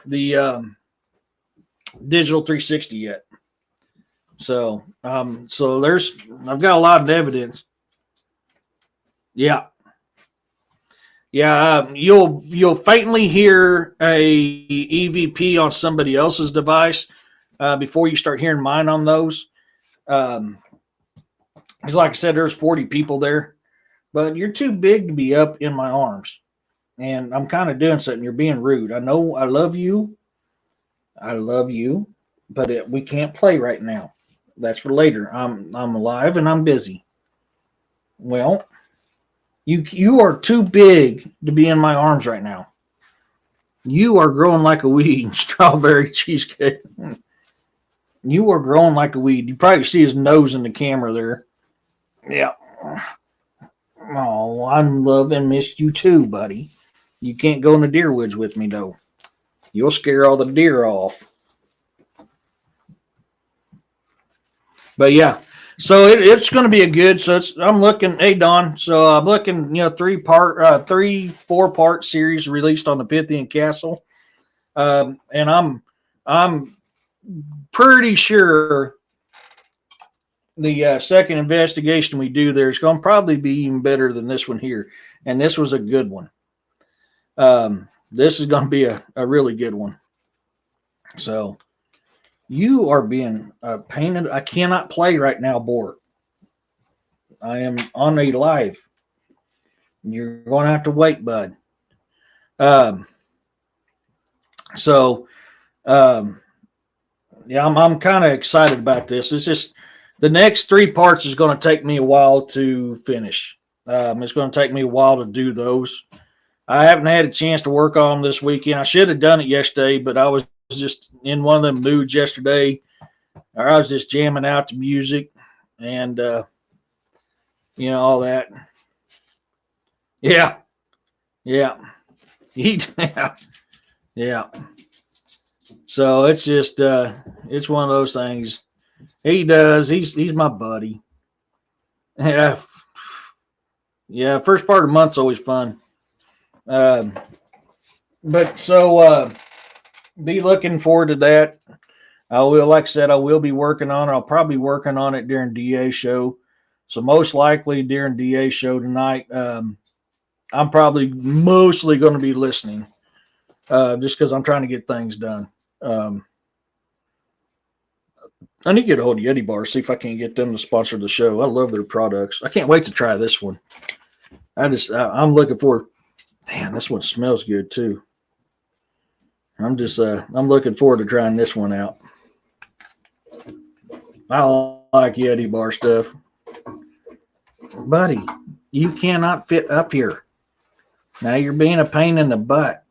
the digital 360 yet. So I've got a lot of evidence. Yeah. Yeah, you'll faintly hear a EVP on somebody else's device before you start hearing mine on those. Because like I said, there's 40 people there, but you're too big to be up in my arms, and I'm kind of doing something. You're being rude. I know I love you, but we can't play right now. That's for later. I'm alive and I'm busy. Well. You are too big to be in my arms right now. You are growing like a weed, strawberry cheesecake. You are growing like a weed. You probably see his nose in the camera there. Yeah. Oh, I love and miss you too, buddy. You can't go in the deer woods with me, though. You'll scare all the deer off. But yeah. So it's going to be a good. So I'm looking. Hey Don. So I'm looking. 4-part series released on the Pythian Castle, and I'm pretty sure the second investigation we do there is going to probably be even better than this one here. And this was a good one. This is going to be a really good one. So. You are being painted. I cannot play right now, Bort. I am on a live. You're going to have to wait, bud. Yeah, I'm kind of excited about this. It's just the next 3 parts is going to take me a while to finish. It's going to take me a while to do those. I haven't had a chance to work on them this weekend. I should have done it yesterday, but I was just in one of them moods yesterday, or I was just jamming out to music and all that. Yeah. Yeah. Yeah. So it's just it's one of those things. He's my buddy. Yeah. Yeah, first part of the month's always fun. But so be looking forward to that. I will, like I said, I will be working on it. I'll probably be working on it during DA show. So most likely during DA show tonight, I'm probably mostly going to be listening just because I'm trying to get things done. I need to get a hold of Yeti Bar, see if I can get them to sponsor the show. I love their products. I can't wait to try this one. I'm looking for. Damn, this one smells good too. I'm looking forward to trying this one out. I like Yeti Bar stuff. Buddy, you cannot fit up here. Now you're being a pain in the butt.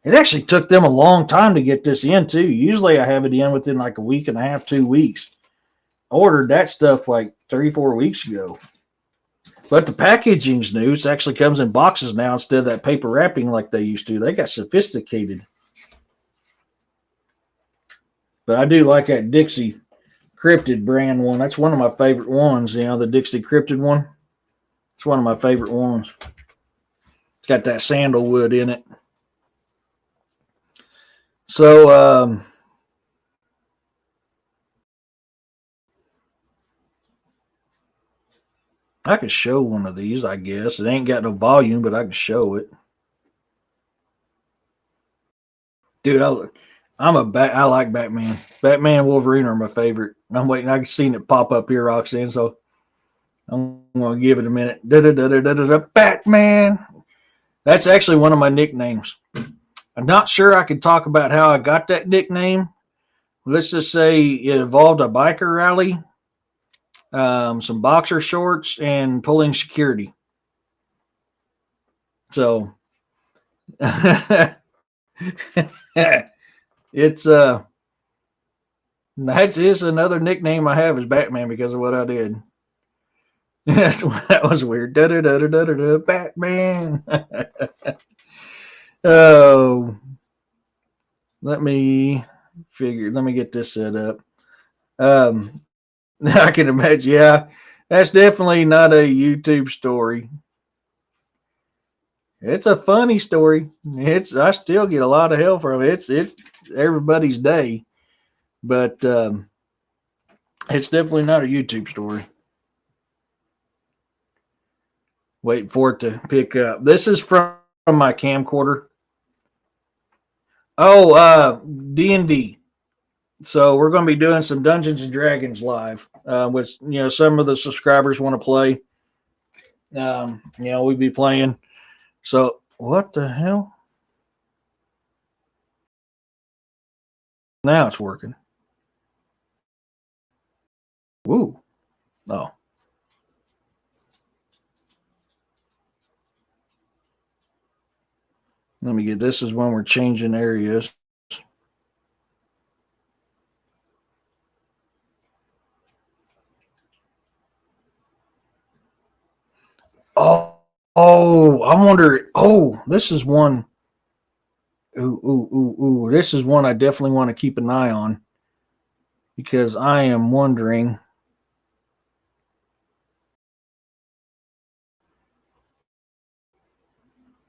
It actually took them a long time to get this in too. Usually I have it in within like a week and a half, 2 weeks. I ordered that stuff like 3-4 weeks ago. But the packaging's new. It actually comes in boxes now instead of that paper wrapping like they used to. They got sophisticated. But I do like that Dixie Cryptid brand one. That's one of my favorite ones, the Dixie Cryptid one. It's one of my favorite ones. It's got that sandalwood in it. So, I could show one of these, I guess. It ain't got no volume, but I can show it. Dude, I like Batman. Batman and Wolverine are my favorite. I'm waiting. I've seen it pop up here, Roxanne, so I'm going to give it a minute. Batman. That's actually one of my nicknames. I'm not sure I can talk about how I got that nickname. Let's just say it involved a biker rally, some boxer shorts, and pulling security. So It's that's just another nickname I have is Batman because of what I did. That was weird. Da da da da da da. Batman. Oh, let me get this set up. I can imagine. Yeah, that's definitely not a YouTube story. It's a funny story. I still get a lot of hell from it. It's everybody's day, but it's definitely not a YouTube story. Waiting for it to pick up. This is from my camcorder. Oh, D&D. So we're going to be doing some Dungeons and Dragons live, which some of the subscribers want to play. We'd be playing. So what the hell? Now it's working. Woo. Oh. Let me get this is when we're changing areas. Oh, I wonder. Oh, this is one. Ooh. This is one I definitely want to keep an eye on because I am wondering.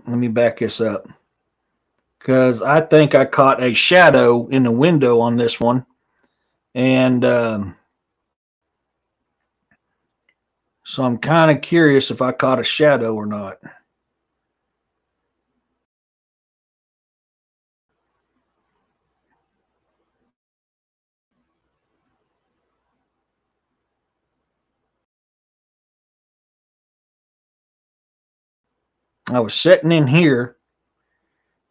Let me back this up because I think I caught a shadow in the window on this one. And so I'm kind of curious if I caught a shadow or not. I was sitting in here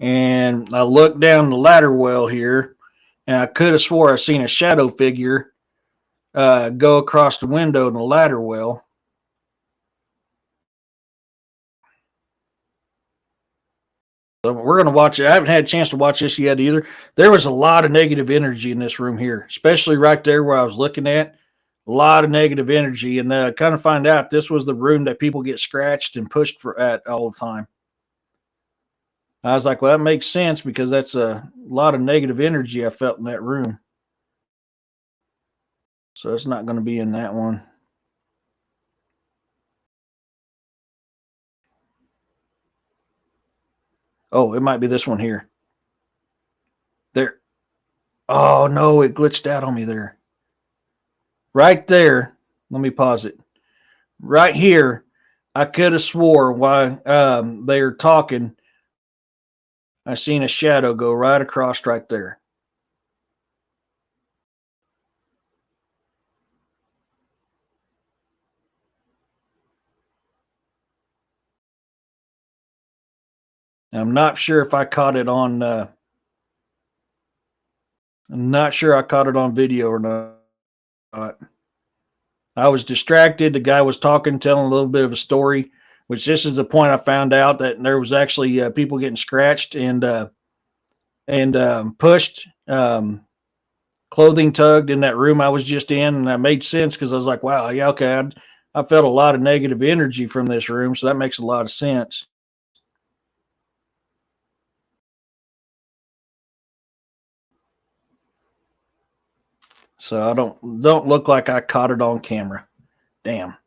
and I looked down the ladder well here and I could have swore I seen a shadow figure go across the window in the ladder well. So we're going to watch it. I haven't had a chance to watch this yet either. There was a lot of negative energy in this room here, especially right there where I was looking at. A lot of negative energy, and kind of find out this was the room that people get scratched and pushed at all the time. I was like, well, that makes sense because that's a lot of negative energy I felt in that room. So it's not going to be in that one. Oh, it might be this one here. There. Oh, no, it glitched out on me there. Right there. Let me pause it. Right here, I could have swore while they were talking, I seen a shadow go right across right there. I'm not sure if I caught it on. I'm not sure I caught it on video or not. I was distracted. The guy was talking, telling a little bit of a story, which this is the point I found out that there was actually people getting scratched and pushed, clothing tugged in that room I was just in, and that made sense because I was like, wow, yeah, okay, I felt a lot of negative energy from this room, so that makes a lot of sense. So I don't look like I caught it on camera. Damn.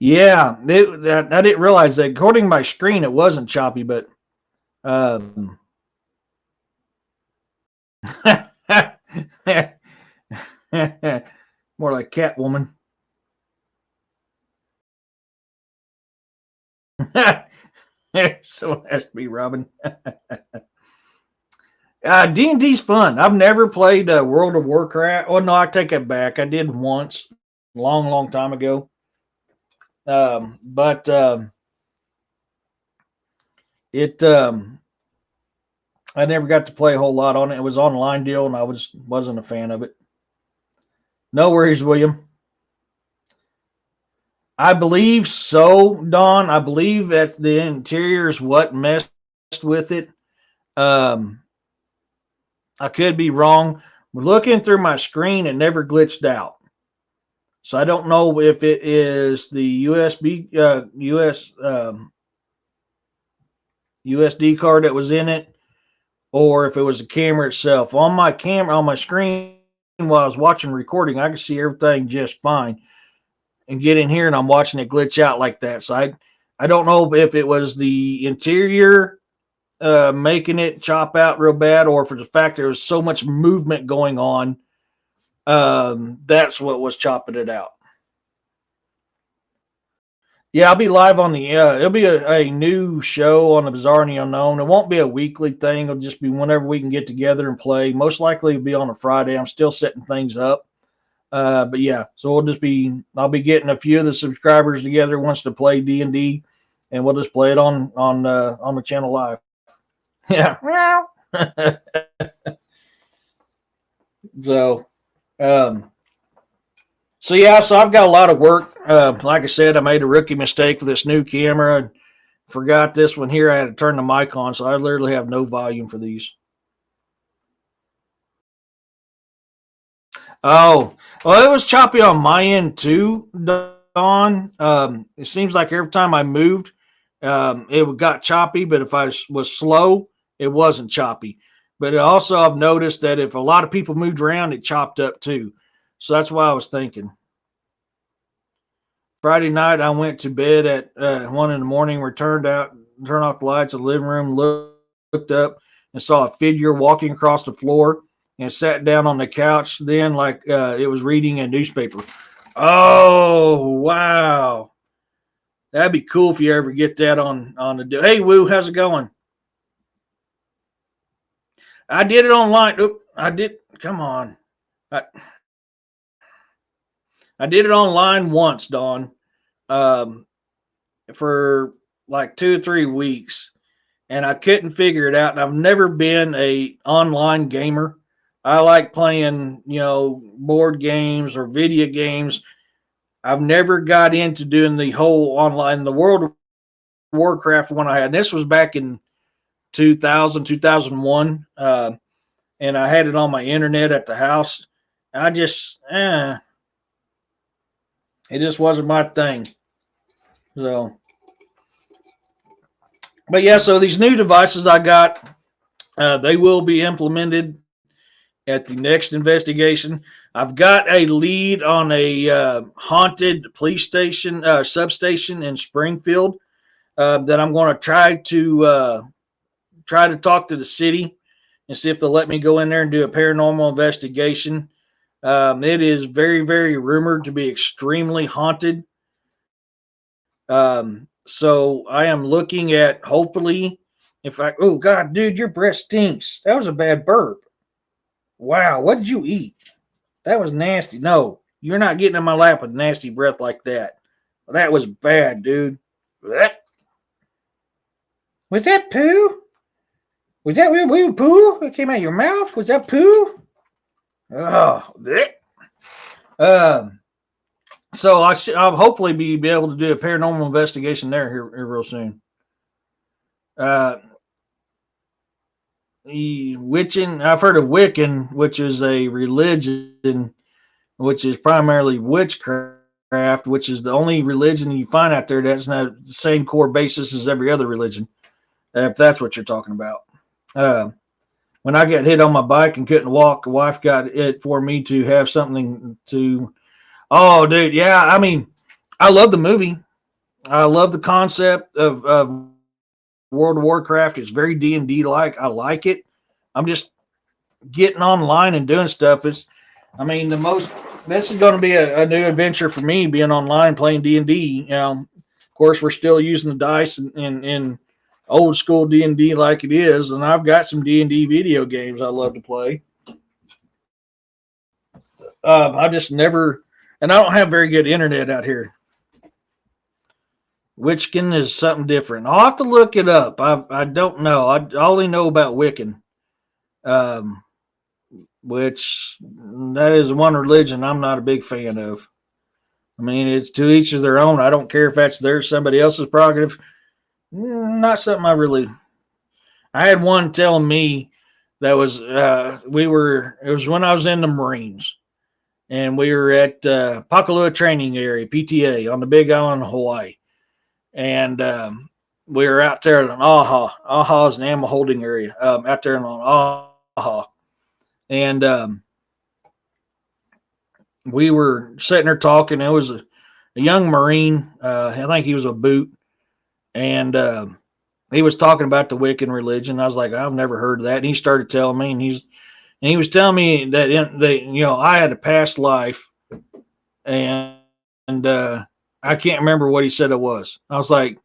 Yeah, I didn't realize that. According to my screen, it wasn't choppy, but more like Catwoman. So it has to be Robin. D&D's fun. I've never played World of Warcraft. Oh no, I take it back. I did once, long time ago. But it I never got to play a whole lot on it. It was an online deal, and I wasn't a fan of it. No worries, William. I believe so, Don. I believe that the interior is what messed with it. Um, I could be wrong. Looking through my screen, it never glitched out. So I don't know if it is the USD card that was in it, or if it was the camera itself. On my camera, on my screen, while I was watching recording, I could see everything just fine. And get in here, and I'm watching it glitch out like that. So I don't know if it was the interior making it chop out real bad, or for the fact there was so much movement going on, that's what was chopping it out. Yeah, I'll be live on the. It'll be a new show on the Bizarre and the Unknown. It won't be a weekly thing. It'll just be whenever we can get together and play. Most likely, it'll be on a Friday. I'm still setting things up. But yeah, so I'll be getting a few of the subscribers together wants to play D&D, and we'll just play it on the channel live. Yeah. So, so I've got a lot of work. Like I said, I made a rookie mistake with this new camera and forgot this one here. I had to turn the mic on, so I literally have no volume for these. Oh, well, it was choppy on my end too, Don. It seems like every time I moved, it got choppy, but if I was slow, it wasn't choppy. But also, I've noticed that if a lot of people moved around, it chopped up too. So that's why I was thinking. Friday night, I went to bed at 1 in the morning, turned off the lights in the living room, looked up, and saw a figure walking across the floor and sat down on the couch. Then, like it was reading a newspaper. Oh, wow. That'd be cool if you ever get that on the. Hey, Woo, how's it going? I did it online. Oop, I did. Come on. I did it online once, Dawn, for like 2 or 3 weeks, and I couldn't figure it out. And I've never been a online gamer. I like playing, board games or video games. I've never got into doing the whole online. The World of Warcraft one I had. And this was back in 2000, 2001, and I had it on my internet at the house. I just, it just wasn't my thing. So, but yeah, so these new devices I got, they will be implemented at the next investigation. I've got a lead on a haunted police station substation in Springfield that I'm going to try to talk to the city and see if they'll let me go in there and do a paranormal investigation. It is very, very rumored to be extremely haunted. So I am looking at hopefully oh God, dude, your breath stinks. That was a bad burp. Wow, what did you eat? That was nasty. No, you're not getting in my lap with nasty breath like that. That was bad, dude. Was that poo? Was that weird poo that came out of your mouth? Was that poo? Oh, so I'll hopefully be able to do a paranormal investigation there here real soon. Witching, I've heard of Wiccan, which is a religion, which is primarily witchcraft, which is the only religion you find out there that's not the same core basis as every other religion, if that's what you're talking about. When I got hit on my bike and couldn't walk, the wife got it for me to have something to. Oh, dude, yeah. I mean, I love the movie. I love the concept of World of Warcraft. It's very D&D like. I like it. I'm just getting online and doing stuff. This is going to be a new adventure for me, being online playing D&D. Of course, we're still using the dice in old school D&D like it is, and I've got some D&D video games I love to play. I just never, and I don't have very good internet out here. Witchkin is something different. I'll have to look it up. I don't know. I only know about Wiccan, which that is one religion I'm not a big fan of. I mean, it's to each of their own. I don't care if that's somebody else's prerogative. Not something I had one telling me that was, it was when I was in the Marines, and we were at Pakalua Training Area, PTA, on the Big Island of Hawaii. And we were out there on Aha. Aha is an animal holding area out there on Aha. And we were sitting there talking. There was a young Marine. I think he was a boot. And he was talking about the Wiccan religion. I was like, I've never heard of that. And he started telling me, and he was telling me that I had a past life, and I can't remember what he said it was. I was like,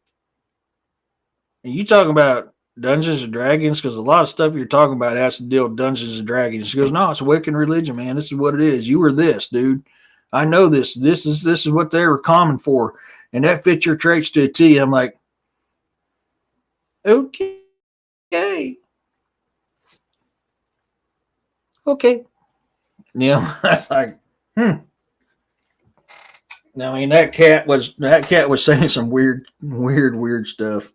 are you talking about Dungeons and Dragons? Because a lot of stuff you're talking about has to deal with Dungeons and Dragons. He goes, no, it's a Wiccan religion, man. This is what it is. You were this, dude. I know this. This is what they were common for, and that fits your traits to a T. I'm like, okay. Like, I mean, that cat was saying some weird stuff.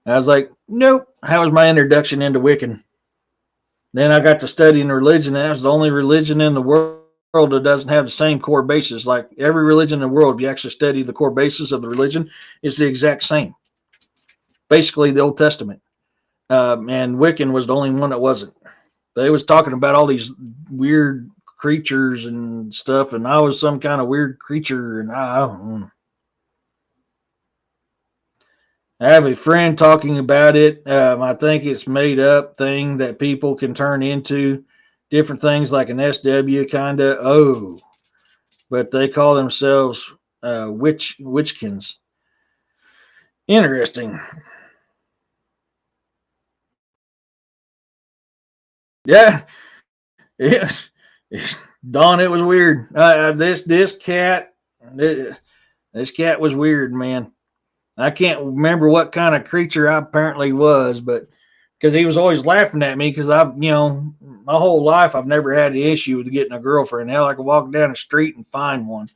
I was like, nope. That was my introduction into Wiccan. Then I got to studying religion, and that was the only religion in the world that doesn't have the same core basis. Like every religion in the world, if you actually study the core basis of the religion, it's the exact same. Basically, the Old Testament. And Wiccan was the only one that wasn't. They was talking about all these weird creatures and stuff, and I was some kind of weird creature, and I have a friend talking about it. I think it's made up thing that people can turn into different things, like an SW kind of. Oh, but they call themselves witchkins. Interesting. Yeah, Don, it was weird. This cat was weird, man. I can't remember what kind of creature I apparently was, but because he was always laughing at me, because my whole life I've never had the issue with getting a girlfriend. Hell, I could walk down the street and find one.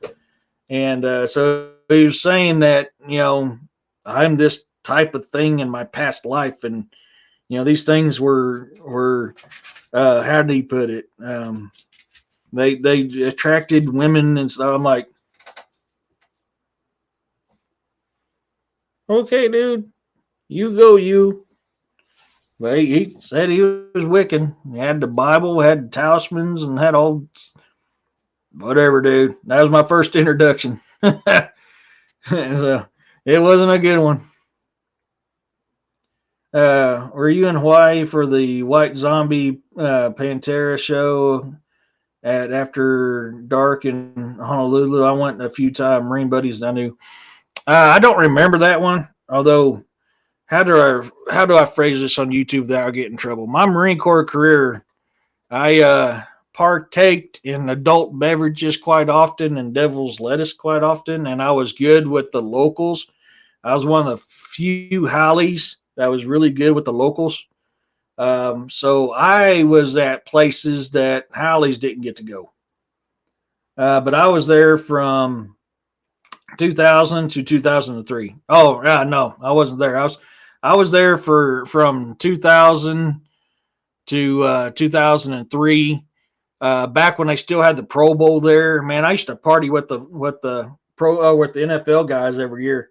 And so he was saying that, I'm this type of thing in my past life, and these things were how did he put it? They attracted women and stuff. I'm like, okay, dude, you go, you. But he said he was Wiccan. He had the Bible, had talismans, and had all whatever, dude. That was my first introduction. So it wasn't a good one. Were you in Hawaii for the White Zombie Pantera show at After Dark in Honolulu? I went a few times. Marine buddies I knew. I don't remember that one. Although, how do I phrase this on YouTube that I'll get in trouble? My Marine Corps career, I partaked in adult beverages quite often and devil's lettuce quite often, and I was good with the locals. I was one of the few Hollies that was really good with the locals. So I was at places that Hollies didn't get to go. But I was there from 2000 to 2003. Oh, no, I wasn't there. I was there from 2000 to 2003. Back when they still had the Pro Bowl there, man, I used to party with the NFL guys every year.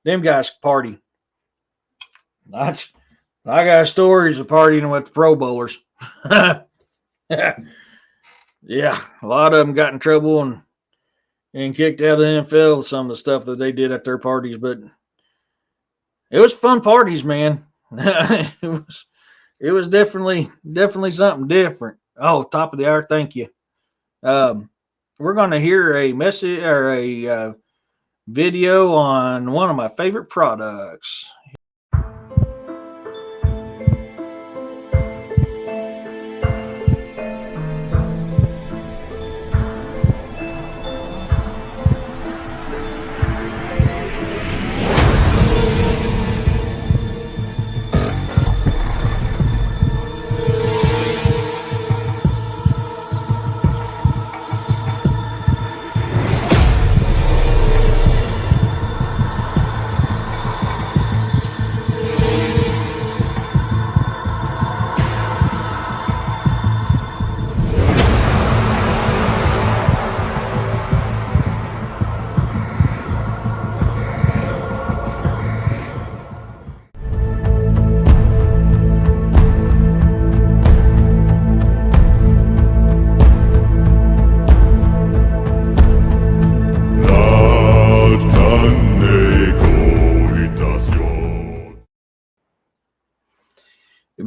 Them guys party. I got stories of partying with the Pro Bowlers. Yeah, a lot of them got in trouble and kicked out of the NFL with some of the stuff that they did at their parties, but it was fun parties, man. It was definitely something different. Oh, top of the hour, thank you. We're going to hear a message or a video on one of my favorite products.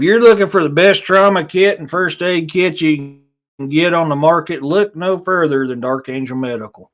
you're looking for the best trauma kit and first aid kit you can get on the market, look no further than Dark Angel Medical.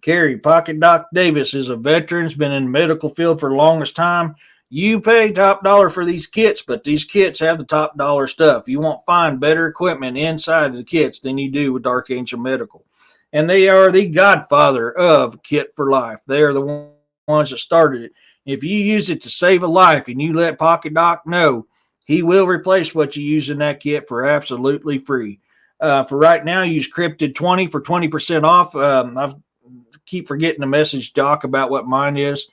Carrie Pocket Doc Davis is a veteran, has been in the medical field for the longest time. You pay top dollar for these kits, but these kits have the top dollar stuff. You won't find better equipment inside of the kits than you do with Dark Angel Medical. And they are the godfather of Kit for Life. They are the ones that started it. If you use it to save a life and you let Pocket Doc know, he will replace what you use in that kit for absolutely free. For right now, use Cryptid 20 for 20% off. I keep forgetting to message Doc about what mine is.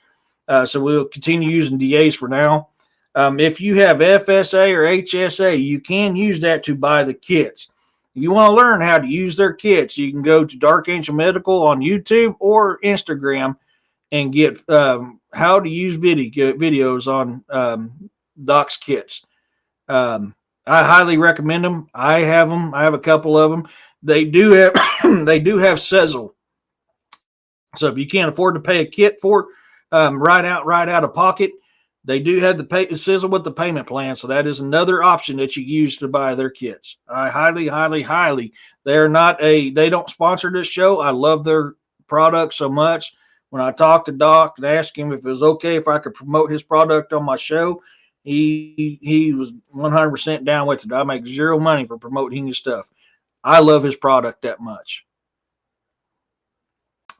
So we'll continue using DAs for now. If you have FSA or HSA, you can use that to buy the kits. If you want to learn how to use their kits, you can go to Dark Angel Medical on YouTube or Instagram and get how to use videos on Doc's kits. I highly recommend them. I have them. I have a couple of them. They do have they do have sizzle. So if you can't afford to pay a kit for right out of pocket, they do have the sizzle with the payment plan. So that is another option that you use to buy their kits. I highly. They don't sponsor this show. I love their product so much. When I talked to Doc and asked him if it was okay if I could promote his product on my show, he was 100% down with it. I make zero money for promoting his stuff. I love his product that much.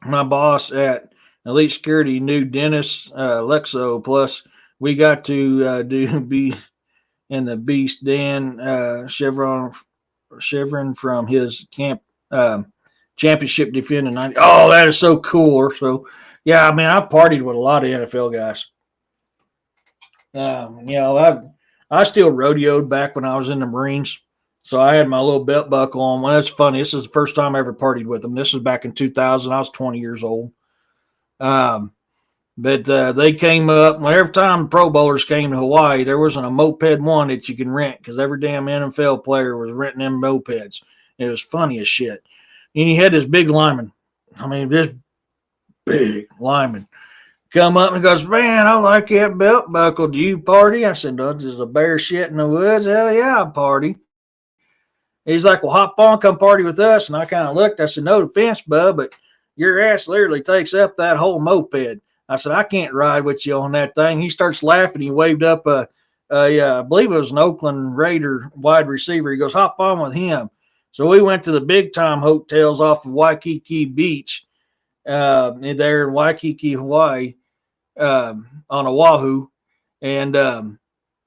My boss at Elite Security knew Dennis Lexo. Plus, we got to be in the Beast Dan Chevron from his championship defending 90. Oh, that is so cool. So, yeah, I mean, I've partied with a lot of NFL guys. I still rodeoed back when I was in the Marines. So I had my little belt buckle on. Well, that's funny. This is the first time I ever partied with them. This was back in 2000. I was 20 years old. But they came up. Well, every time Pro Bowlers came to Hawaii, there wasn't a moped one that you can rent because every damn NFL player was renting them mopeds. It was funny as shit. And you had this big lineman. I mean, this big lineman come up and goes, man, I like that belt buckle. Do you party? I said, no, there's a bear shit in the woods. Hell yeah, I party. He's like, well, hop on, come party with us. And I kind of looked. I said, no offense, bub, but your ass literally takes up that whole moped. I said, I can't ride with you on that thing. He starts laughing. He waved up I believe it was an Oakland Raider wide receiver. He goes, hop on with him. So we went to the big time hotels off of Waikiki Beach there in Waikiki, Hawaii, on Oahu, and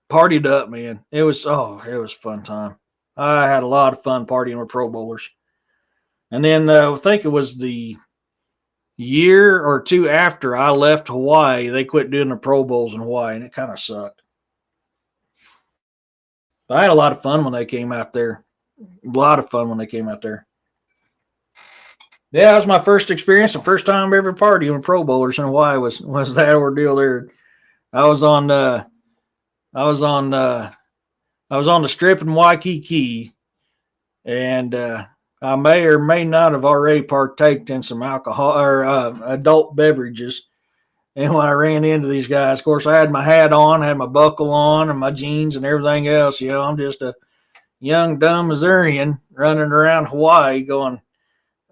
partied up, man. It was a fun time. I had a lot of fun partying with Pro Bowlers. And then I think it was the year or two after I left Hawaii, they quit doing the Pro Bowls in Hawaii, and it kind of sucked. But I had a lot of fun when they came out there. A lot of fun when they came out there. Yeah, that was my first experience. The first time I ever partied with Pro Bowlers in Hawaii was that ordeal there. I was on the strip in Waikiki, and I may or may not have already partaked in some alcohol or adult beverages. And when I ran into these guys, of course, I had my hat on, had my buckle on, and my jeans and everything else. You know, I'm just a young, dumb Missourian running around Hawaii going,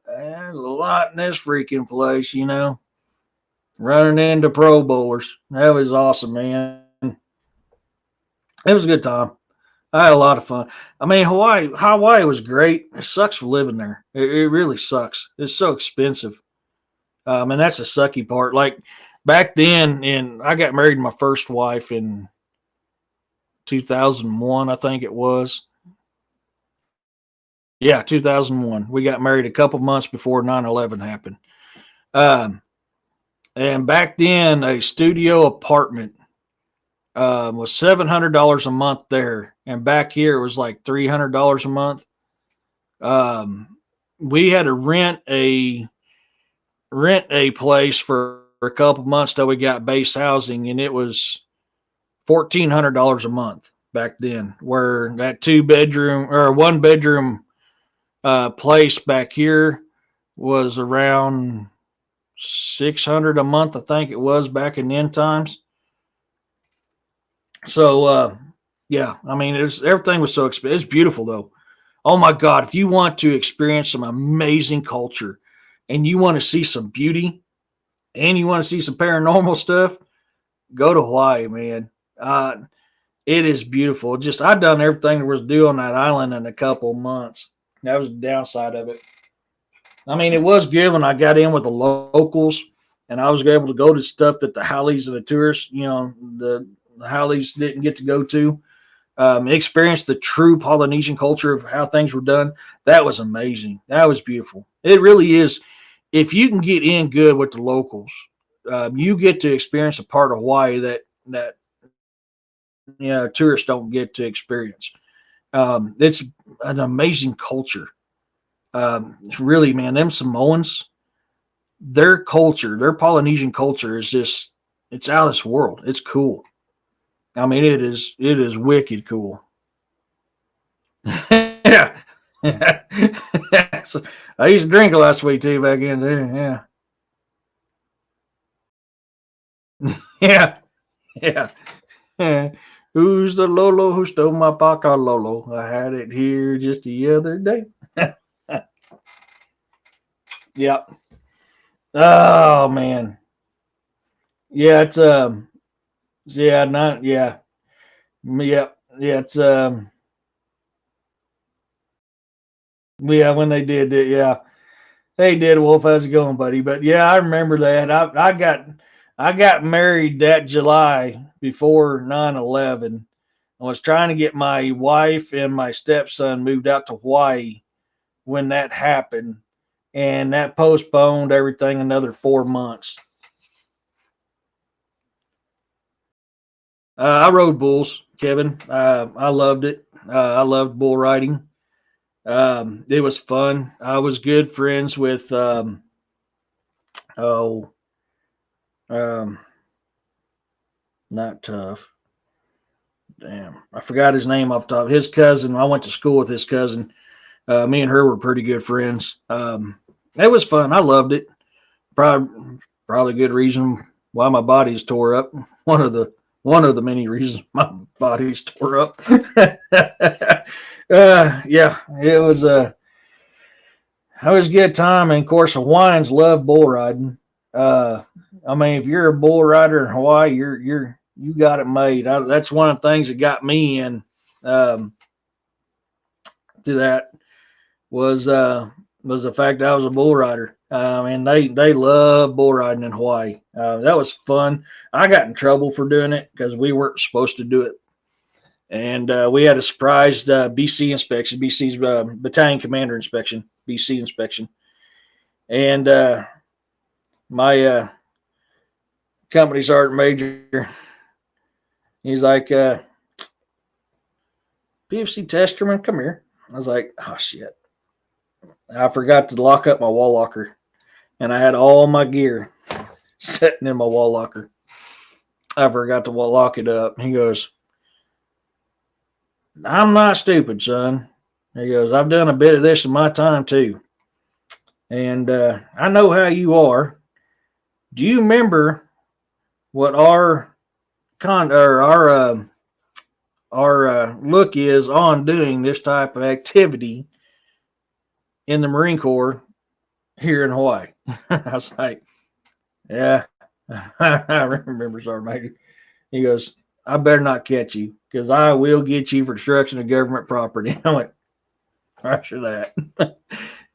there's a lot in this freaking place, you know, running into Pro Bowlers. That was awesome, man. It was a good time. I had a lot of fun. I mean, Hawaii was great. It sucks for living there. It really sucks. It's so expensive. And that's the sucky part. Like back then, and I got married to my first wife in 2001, I think it was. Yeah, 2001. We got married a couple months before 9/11 happened. And back then, a studio apartment was $700 a month there, and back here it was like $300 a month. We had to rent a place for a couple months till we got base housing, and it was $1,400 a month back then. Where that 2-bedroom or 1-bedroom place back here was around $600 a month, I think it was back in the end times. So Yeah, I mean, everything was so expensive. It's beautiful though. Oh my God, if you want to experience some amazing culture and you want to see some beauty and you want to see some paranormal stuff, go to Hawaii, man. Uh, it is beautiful. Just I've done everything there was to do on that island in a couple of months. That was the downside of it. I mean, it was good when I got in with the locals and I was able to go to stuff that the Howleys and the tourists, the Howleys didn't get to go to. Experience the true Polynesian culture of how things were done. That was amazing. That was beautiful. It really is. If you can get in good with the locals, you get to experience a part of Hawaii that tourists don't get to experience. It's an amazing culture. Really, man, them Samoans, their culture, their Polynesian culture is just it's out of this world. It's cool. I mean, it is wicked cool. Yeah. So, I used to drink a lot of sweet tea back in there. Yeah. Yeah. Yeah. Who's the Lolo who stole my Paca Lolo? I had it here just the other day. Yep. Oh man. Yeah, it's yeah, not yeah. Yep. Yeah, it's yeah, when they did it, yeah. Hey, Dead Wolf, how's it going, buddy? But yeah, I remember that. I got married that July before 9/11. I was trying to get my wife and my stepson moved out to Hawaii when that happened, and that postponed everything another 4 months. I rode bulls, Kevin. I loved it. I loved bull riding. It was fun. I was good friends with oh um, not tough. Damn, I forgot his name off the top. His cousin. I went to school with his cousin. Me and her were pretty good friends. It was fun. I loved it. Probably a good reason why my body's tore up. One of the many reasons my body's tore up. Yeah, it was a good time. And of course, Hawaiians love bull riding. Uh, I mean, if you're a bull rider in Hawaii, you got it made. That's one of the things that got me in um, to that was the fact that I was a bull rider. And they love bull riding in Hawaii. That was fun. I got in trouble for doing it because we weren't supposed to do it, and we had a surprise BC inspection, BC's battalion commander inspection, BC inspection, and my company sergeant major, he's like, PFC Testerman, come here. I was like, oh shit. I forgot to lock up my wall locker, and I had all my gear sitting in my wall locker. I forgot to lock it up. He goes, I'm not stupid, son. He goes, I've done a bit of this in my time too. And I know how you are. Do you remember what our look is on doing this type of activity in the Marine Corps here in Hawaii? I was like, yeah, I remember, Sergeant Major. He goes, I better not catch you because I will get you for destruction of government property. I went, after that.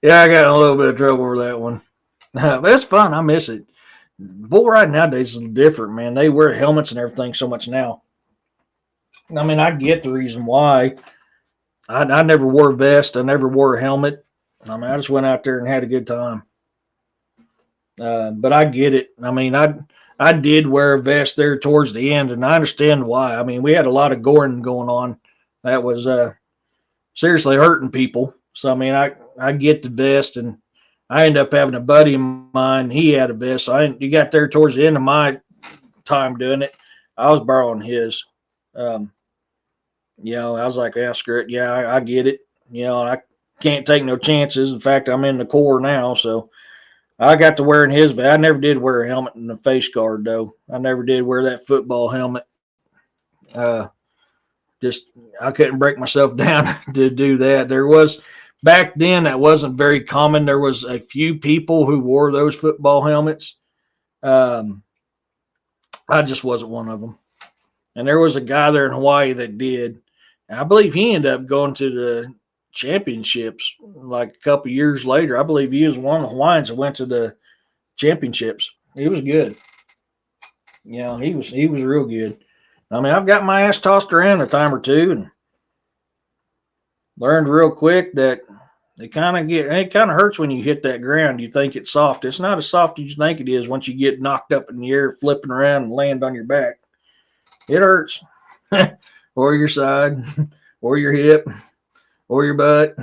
Yeah, I got in a little bit of trouble for that one. But it's fun. I miss it. Bull riding nowadays is different, man. They wear helmets and everything so much now. I mean, I get the reason why. I never wore a vest. I never wore a helmet. I mean, I just went out there and had a good time. But I get it. I mean, I did wear a vest there towards the end, and I understand why. I mean, we had a lot of goring going on that was seriously hurting people. So I mean, I get the vest, and I ended up having a buddy of mine. He had a vest. So you got there towards the end of my time doing it. I was borrowing his. I was like, yeah, screw it. Yeah, I get it. I can't take no chances. In fact, I'm in the Corps now, so I got to wearing his. But I never did wear a helmet and a face guard, though. I never did wear that football helmet. Just I couldn't break myself down to do that. There was back then that wasn't very common. There was a few people who wore those football helmets. I just wasn't one of them. And there was a guy there in Hawaii that did. And I believe he ended up going to the championships like a couple years later. I believe he was one of the Hawaiians that went to the championships. He was good. He was real good. I mean, I've got my ass tossed around a time or two and learned real quick that it kind of hurts when you hit that ground. You think it's soft. It's not as soft as you think it is once you get knocked up in the air, flipping around and land on your back. It hurts. Or your side, or your hip, or your butt,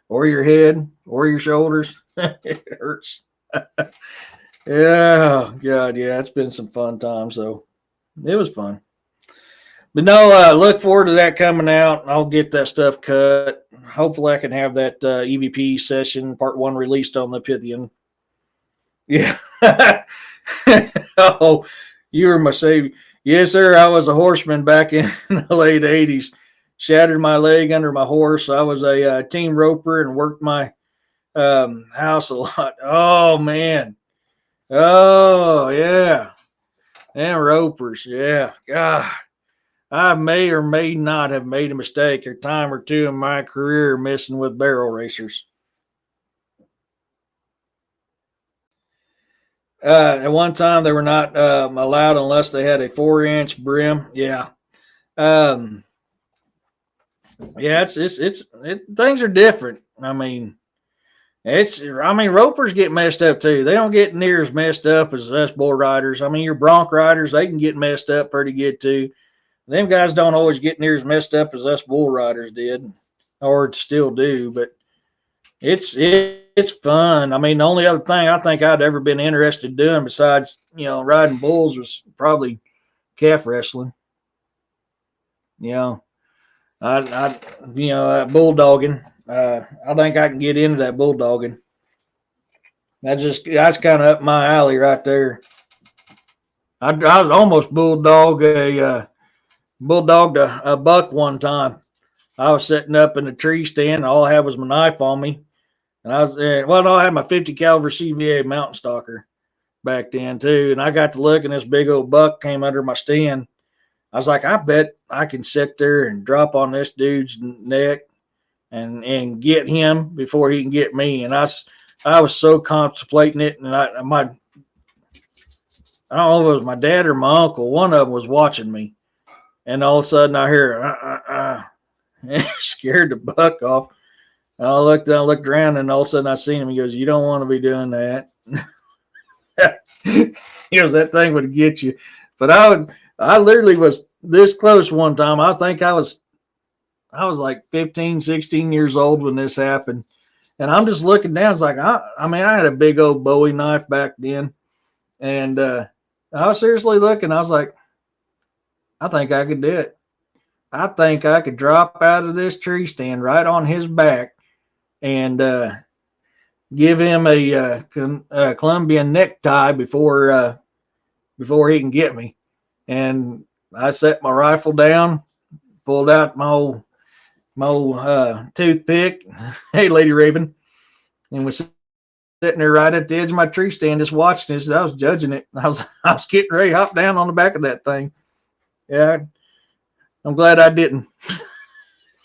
or your head, or your shoulders. It hurts. Yeah, God, yeah, it's been some fun times, so it was fun. But no, look forward to that coming out. I'll get that stuff cut. Hopefully I can have that EVP session, part 1, released on the Pythian. Yeah. Oh, you were my savior. Yes, sir. I was a horseman back in the late 80s. Shattered my leg under my horse. I was a team roper and worked my house a lot. Oh, man. Oh, yeah. And ropers. Yeah. God. I may or may not have made a mistake a time or two in my career messing with barrel racers. At one time, they were not allowed unless they had a 4-inch brim. Yeah. Yeah, things are different. I mean, ropers get messed up too. They don't get near as messed up as us bull riders. I mean, your bronc riders, they can get messed up pretty good too. Them guys don't always get near as messed up as us bull riders did, or still do. But it's fun. I mean, the only other thing I think I'd ever been interested in doing besides riding bulls was probably calf wrestling. Bulldogging. I think I can get into that bulldogging. That's kind of up my alley right there. I was almost bulldogged a buck one time. I was sitting up in a tree stand, and all I had was my knife on me, and I had my 50 caliber CVA mountain stalker back then too, and I got to look, and this big old buck came under my stand. I was like, I bet I can sit there and drop on this dude's neck and get him before he can get me. And I was so contemplating it, and I don't know if it was my dad or my uncle. One of them was watching me, and all of a sudden I hear and scared the buck off. And I looked around, and all of a sudden I seen him. He goes, "You don't want to be doing that." He goes, "That thing would get you." But I literally was this close one time. I think I was like 15, 16 years old when this happened. And I'm just looking down. It's like, I had a big old Bowie knife back then. And I was seriously looking. I was like, I think I could do it. I think I could drop out of this tree stand right on his back and give him a Colombian necktie before he can get me. And I set my rifle down, pulled out my old toothpick. Hey, Lady Raven. And was sitting there right at the edge of my tree stand, just watching this. I was judging it. I was getting ready to hop down on the back of that thing. Yeah, I'm glad I didn't.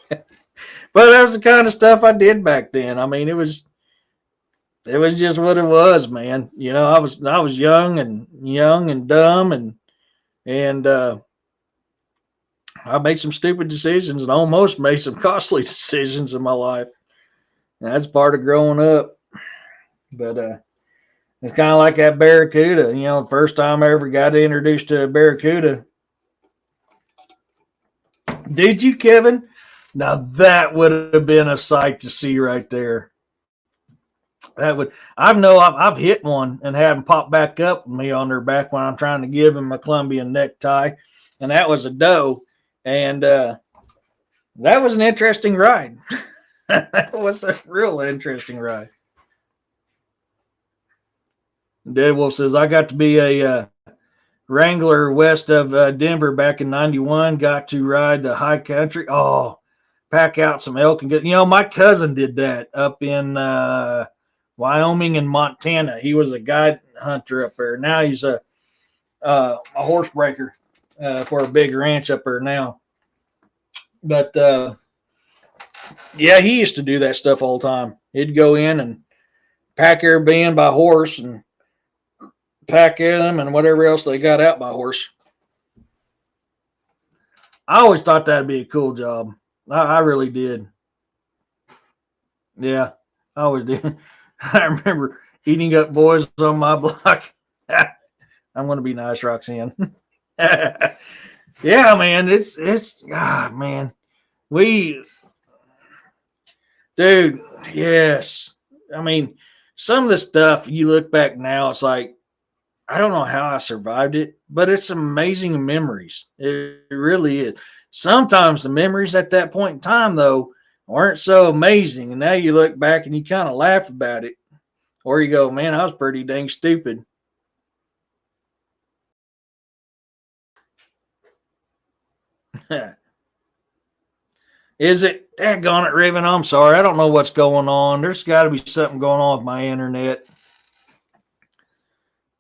But that was the kind of stuff I did back then. I mean, it was just what it was, man. I was young and dumb and I made some stupid decisions and almost made some costly decisions in my life. And that's part of growing up. But it's kind of like that barracuda. The first time I ever got introduced to a barracuda. Did you, Kevin? Now that would have been a sight to see right there. I've hit one and had them pop back up with me on their back when I'm trying to give him a Colombian necktie. And that was a doe. And that was an interesting ride. That was a real interesting ride. Dead Wolf says, I got to be a Wrangler west of Denver back in '91. Got to ride the high country. Oh, pack out some elk and get. My cousin did that up in Wyoming and Montana. He was a guide hunter up there. Now he's a horse breaker for a big ranch up there now. But yeah, he used to do that stuff all the time. He'd go in and pack their band by horse and pack them and whatever else they got out by horse. I always thought that'd be a cool job. I really did. Yeah, I always did. I remember eating up boys on my block. I'm going to be nice, Roxanne. Yeah, man, it's man. Dude, yes. I mean, some of the stuff you look back now, it's like, I don't know how I survived it, but it's amazing memories. It really is. Sometimes the memories at that point in time, though, weren't so amazing. And now you look back and you kind of laugh about it. Or you go, man, I was pretty dang stupid. Is it? Daggone it, Raven. I'm sorry. I don't know what's going on. There's got to be something going on with my internet.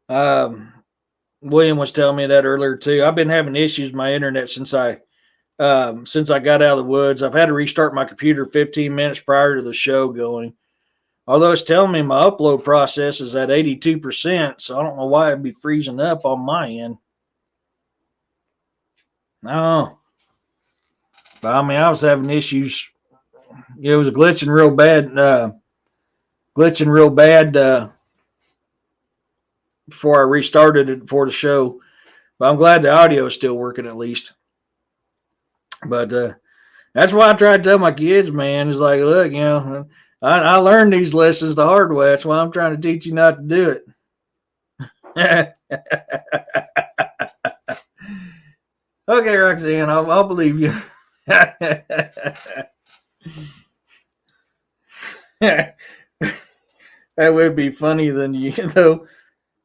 William was telling me that earlier too. I've been having issues with my internet since I got out of the woods. I've had to restart my computer 15 minutes prior to the show going. Although it's telling me my upload process is at 82%, so I don't know why it'd be freezing up on my end. No. But I mean, I was having issues. It was glitching real bad before I restarted it before the show. But I'm glad the audio is still working at least. But that's why I try to tell my kids, man. It's like, look, I learned these lessons the hard way. That's why I'm trying to teach you not to do it. Okay, Roxanne, I'll believe you. That would be funny than you, though.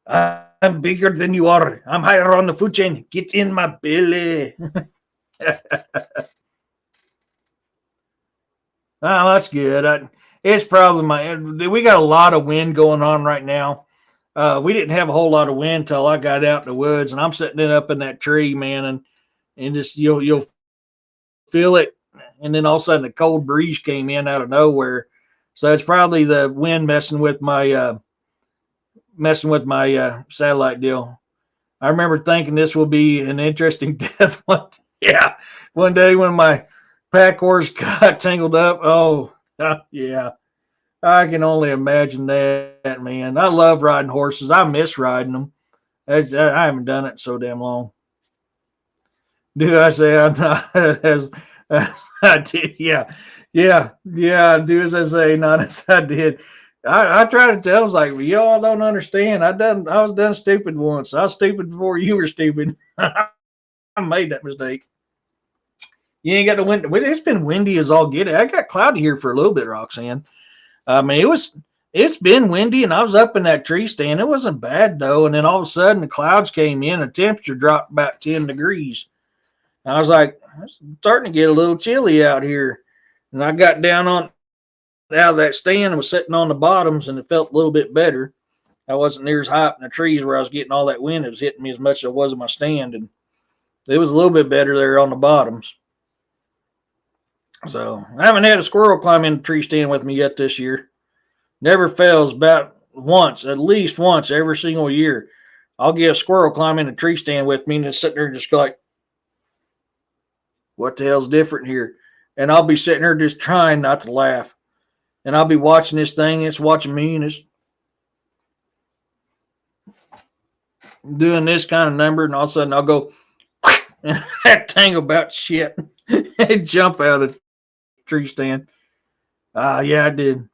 I'm bigger than you are. I'm higher on the food chain. Get in my belly. Oh, that's good. It's probably we got a lot of wind going on right now. We didn't have a whole lot of wind till I got out in the woods, and I'm sitting up in that tree, man, and just you'll feel it, and then all of a sudden a cold breeze came in out of nowhere. So it's probably the wind messing with my satellite deal. I remember thinking this will be an interesting death one day when my pack horse got tangled up. Oh, yeah. I can only imagine that, man. I love riding horses. I miss riding them. I haven't done it so damn long. Do I say I'm not as I did? Yeah. Do as I say, not as I did. I try to tell them, I was like, well, y'all don't understand. I was done stupid once. I was stupid before you were stupid. I made that mistake. You ain't got the wind. It's been windy as all get it. I got cloudy here for a little bit, Roxanne. I mean, it's been windy, and I was up in that tree stand. It wasn't bad though. And then all of a sudden, the clouds came in, and the temperature dropped about 10 degrees. And I was like, it's starting to get a little chilly out here. And I got down out of that stand and was sitting on the bottoms, and it felt a little bit better. I wasn't near as high up in the trees where I was getting all that wind. It was hitting me as much as it was in my stand, and it was a little bit better there on the bottoms. So I haven't had a squirrel climb in the tree stand with me yet this year. Never fails, about once, at least once every single year. I'll get a squirrel climb in the tree stand with me and just sit there and just like, what the hell's different here? And I'll be sitting there just trying not to laugh. And I'll be watching this thing, it's watching me, and it's doing this kind of number, and all of a sudden I'll go, and that tangle about shit and jump out of the tree stand. Yeah, I did.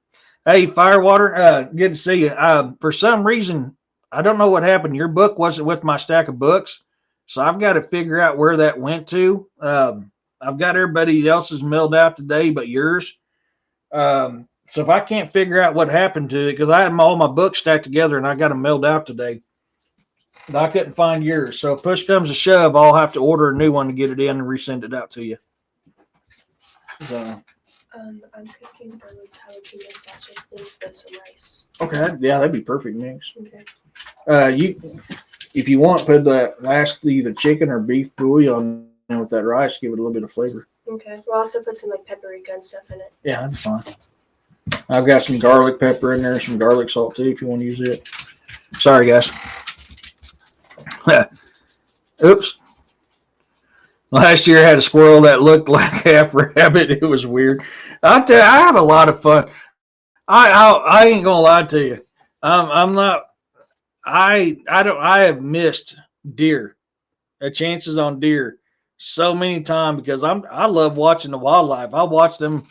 Hey, Firewater, good to see you. For some reason, I don't know what happened. Your book wasn't with my stack of books, so I've got to figure out where that went to. I've got everybody else's mailed out today but yours. So if I can't figure out what happened to it, because I had all my books stacked together and I got them mailed out today. I couldn't find yours. So if push comes to shove, I'll have to order a new one to get it in and resend it out to you. So. I'm cooking those jalapeno sausages with some rice. Okay, yeah, that'd be perfect mix. Okay. If you want, put that last either chicken or beef bouillon in with that rice, give it a little bit of flavor. Okay. We'll also put some like paprika and stuff in it. Yeah, that's fine. I've got some garlic pepper in there, some garlic salt too, if you want to use it. Sorry, guys. Oops. Last year I had a squirrel that looked like half rabbit. It was weird. I tell you, I have a lot of fun. I ain't gonna lie to you. I'm not. I have missed deer, chances on deer, so many times because I love watching the wildlife. I watch them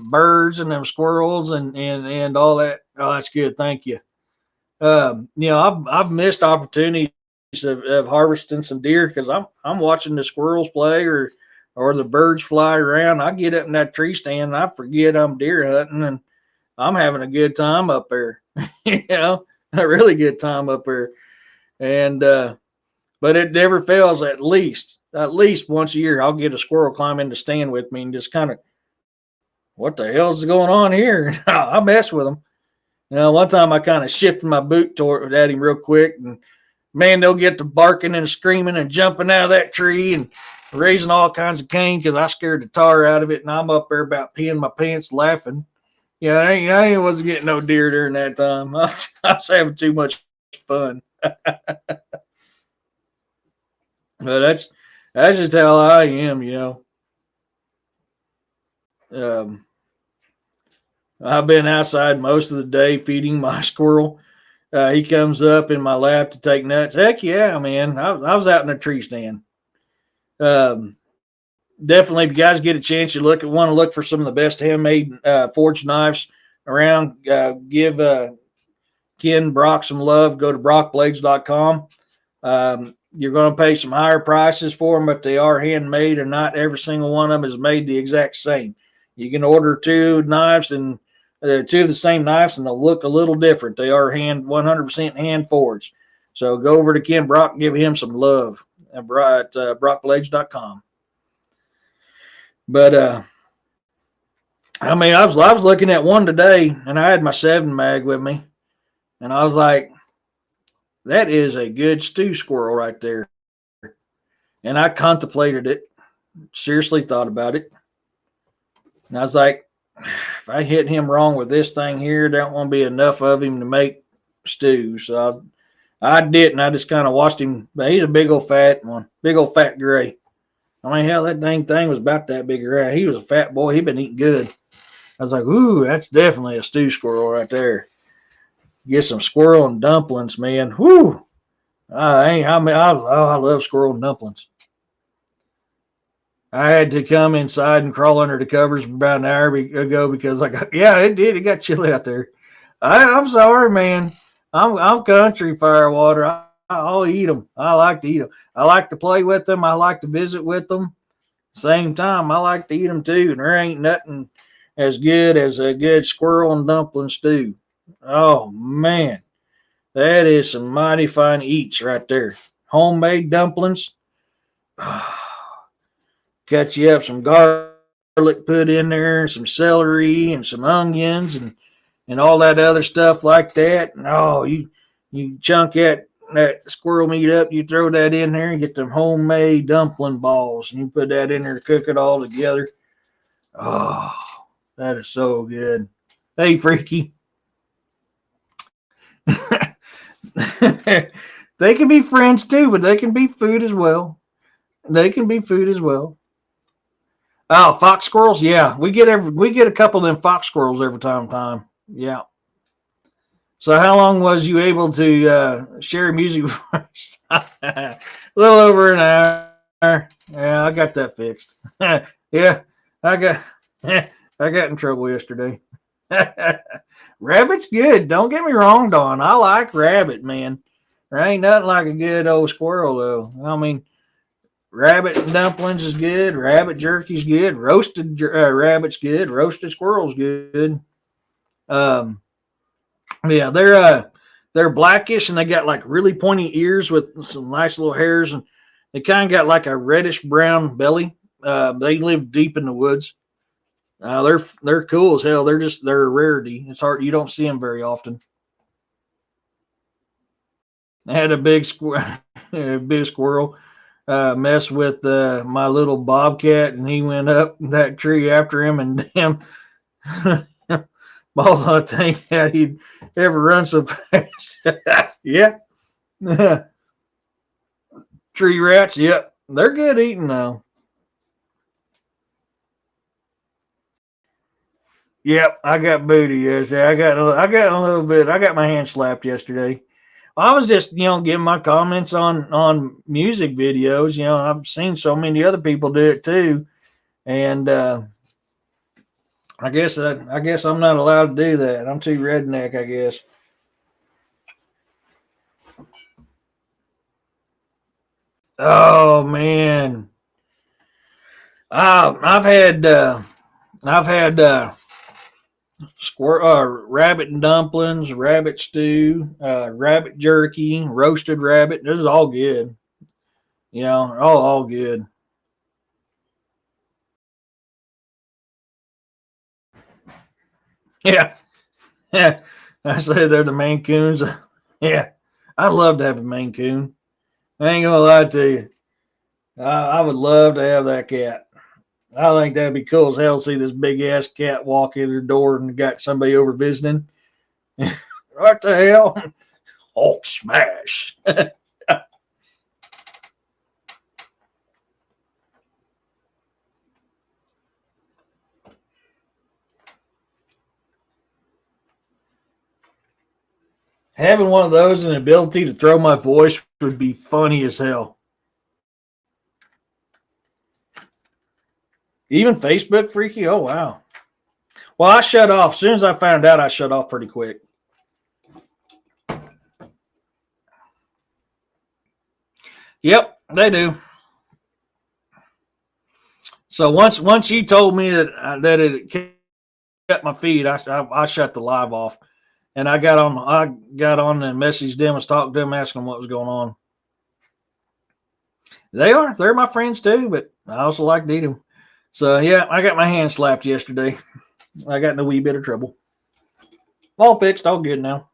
birds and them squirrels and all that. Oh, that's good. Thank you. I've missed opportunities of harvesting some deer because I'm watching the squirrels play or the birds fly around. I get up in that tree stand and I forget I'm deer hunting and I'm having a good time up there. A really good time up there. And but it never fails. At least once a year, I'll get a squirrel climb in the stand with me and just kind of, what the hell's going on here? I mess with them. One time I kind of shifted my boot at him real quick, and man, they'll get to barking and screaming and jumping out of that tree and raising all kinds of cane because I scared the tar out of it, and I'm up there about peeing my pants laughing. Yeah, I wasn't getting no deer during that time. I was having too much fun. But that's just how I am, I've been outside most of the day feeding my squirrel. He comes up in my lap to take nuts. Heck yeah, man. I was out in a tree stand. Definitely, if you guys get a chance, you want to look for some of the best handmade forged knives around. Give Ken Brock some love. Go to brockblades.com. You're going to pay some higher prices for them, but they are handmade, and not every single one of them is made the exact same. You can order two knives and two of the same knives, and they'll look a little different. They are 100% hand forged. So go over to Ken Brock and give him some love at brockblades.com. But I was looking at one today, and I had my 7 mag with me, and I was like, that is a good stew squirrel right there. And I contemplated it, seriously thought about it, and I was like, if I hit him wrong with this thing here, there won't be enough of him to make stew. So I didn't. I just kind of watched him. But he's a big old fat one, big old fat gray. I mean, hell, that dang thing was about that big around. He was a fat boy. He'd been eating good. I was like, ooh, that's definitely a stew squirrel right there. Get some squirrel and dumplings, man. Whoo! I love squirrel and dumplings. I had to come inside and crawl under the covers about an hour ago because, it did. It got chilly out there. I'm sorry, man. I'm country firewater. I'll eat them. I like to eat them. I like to play with them. I like to visit with them. Same time, I like to eat them too. And there ain't nothing as good as a good squirrel and dumpling stew. Oh, man. That is some mighty fine eats right there. Homemade dumplings. Cut you up some garlic put in there, some celery and some onions and all that other stuff like that. And you chunk that squirrel meat up, you throw that in there and get them homemade dumpling balls, and you put that in there to cook it all together. Oh, that is so good. Hey, Freaky. They can be friends too, but they can be food as well. Oh, fox squirrels, yeah. We get a couple of them fox squirrels every time. Yeah. So how long was you able to share music for? A little over an hour. Yeah, I got that fixed. Yeah, I got in trouble yesterday. Rabbit's good. Don't get me wrong, Dawn. I like rabbit, man. There ain't nothing like a good old squirrel, though. I mean, rabbit dumplings is good. Rabbit jerky's good. Roasted rabbit's good. Roasted squirrel's good. Yeah, they're blackish and they got like really pointy ears with some nice little hairs, and they kind of got like a reddish brown belly. They live deep in the woods. They're cool as hell. They're a rarity. It's hard, you don't see them very often. I had a big squirrel mess with my little bobcat, and he went up that tree after him, and damn, balls on a tank that he'd ever run so fast. Yeah. Tree rats, yep. They're good eating though. Yep, I got booty yesterday. I got a little bit. I got my hand slapped yesterday. I was just, giving my comments on music videos. I've seen so many other people do it too, and I guess I'm not allowed to do that. I'm too redneck, I guess. Oh man, I've had rabbit and dumplings, rabbit stew, rabbit jerky, roasted rabbit. This is all good. All good. Yeah. Yeah. I say they're the Maine Coons. Yeah. I'd love to have a Maine Coon. I ain't gonna lie to you. I would love to have that cat. I think that'd be cool as hell to see this big ass cat walk in the door and got somebody over visiting. What the hell? Hulk smash. Having one of those and the ability to throw my voice would be funny as hell. Even Facebook freaky? Oh, wow. Well, I shut off. As soon as I found out, I shut off pretty quick. Yep, they do. So once you told me that it kept my feed, I shut the live off. And I got on and messaged them and talked to them, asking them what was going on. They're my friends too, but I also like to eat them. So yeah, I got my hand slapped yesterday. I got in a wee bit of trouble. All fixed, all good now.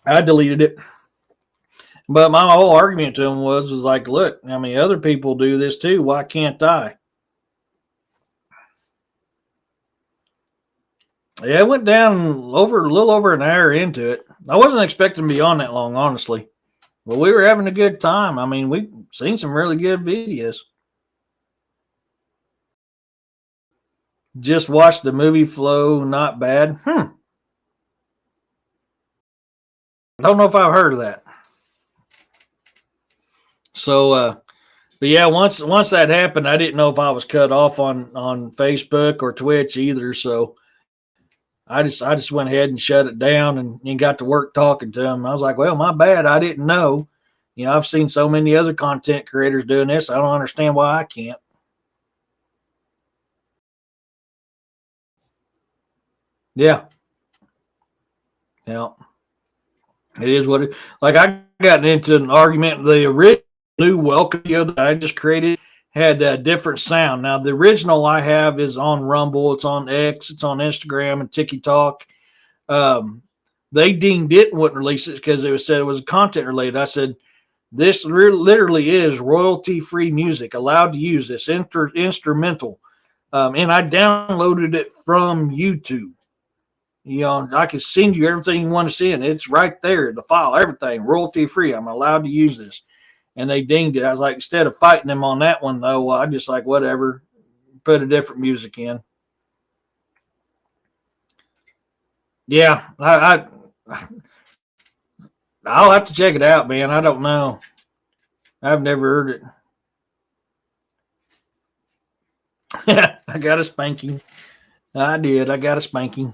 I deleted it. But my whole argument to him was like, look, I mean, other people do this too. Why can't I? Yeah, it went down a little over an hour into it. I wasn't expecting to be on that long, honestly. But we were having a good time. I mean, we've seen some really good videos. Just watched the movie Flow, not bad. Don't know if I've heard of that. So, but yeah, once that happened, I didn't know if I was cut off on Facebook or Twitch either. So I just went ahead and shut it down and got to work talking to him. I was like, well, my bad. I didn't know. I've seen so many other content creators doing this. I don't understand why I can't. Yeah. Yeah. It is what it, like I got into an argument. The original new welcome video that I just created had a different sound. Now the original I have is on Rumble, it's on X, it's on Instagram and TikTok. They deemed it and wouldn't release it because it was said it was content related. I said, this literally is royalty free music, allowed to use this instrumental. And I downloaded it from YouTube. I can send you everything you want to see, and it's right there, the file, everything, royalty free. I'm allowed to use this. And they dinged it. I was like, instead of fighting them on that one, though, I just like, whatever, put a different music in. Yeah, I'll have to check it out, man. I don't know. I've never heard it. I got a spanking. I did. I got a spanking.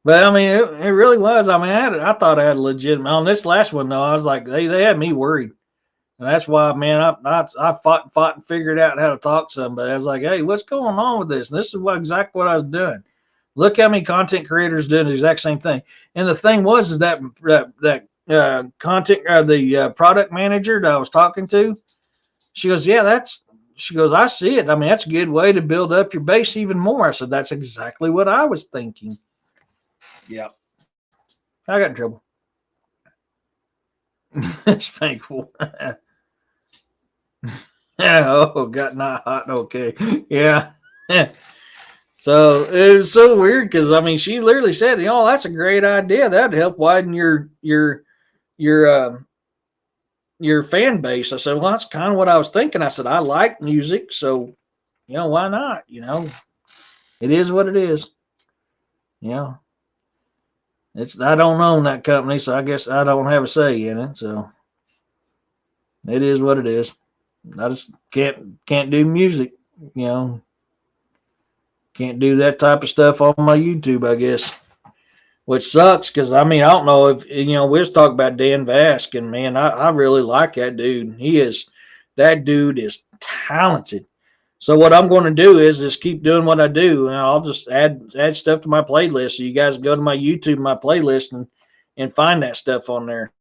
But I mean, it really was. I mean, I thought I had a legitimate on this last one though. I was like, they had me worried, and that's why, man, I fought and figured out how to talk to somebody. I was like, hey, what's going on with this? And this is exactly what I was doing. Look how many content creators doing the exact same thing. And the thing was, is that content, the product manager that I was talking to, she goes, yeah, she goes, I see it. I mean, that's a good way to build up your base even more. I said, that's exactly what I was thinking. Yeah. I got in trouble. It's painful. Oh, got not hot. Okay. Yeah. So it was so weird because I mean, she literally said, that's a great idea. That'd help widen your your fan base. I said, well, that's kind of what I was thinking. I said, I like music, so why not? It is what it is. I don't own that company, so I guess I don't have a say in it. So it is what it is. I just can't do music. Can't do that type of stuff on my YouTube, I guess. Which sucks because I mean I don't know if we was talking about Dan Vask, and man, I really like that dude. That dude is talented. So what I'm going to do is just keep doing what I do, and I'll just add stuff to my playlist. So you guys go to my YouTube, my playlist, and find that stuff on there.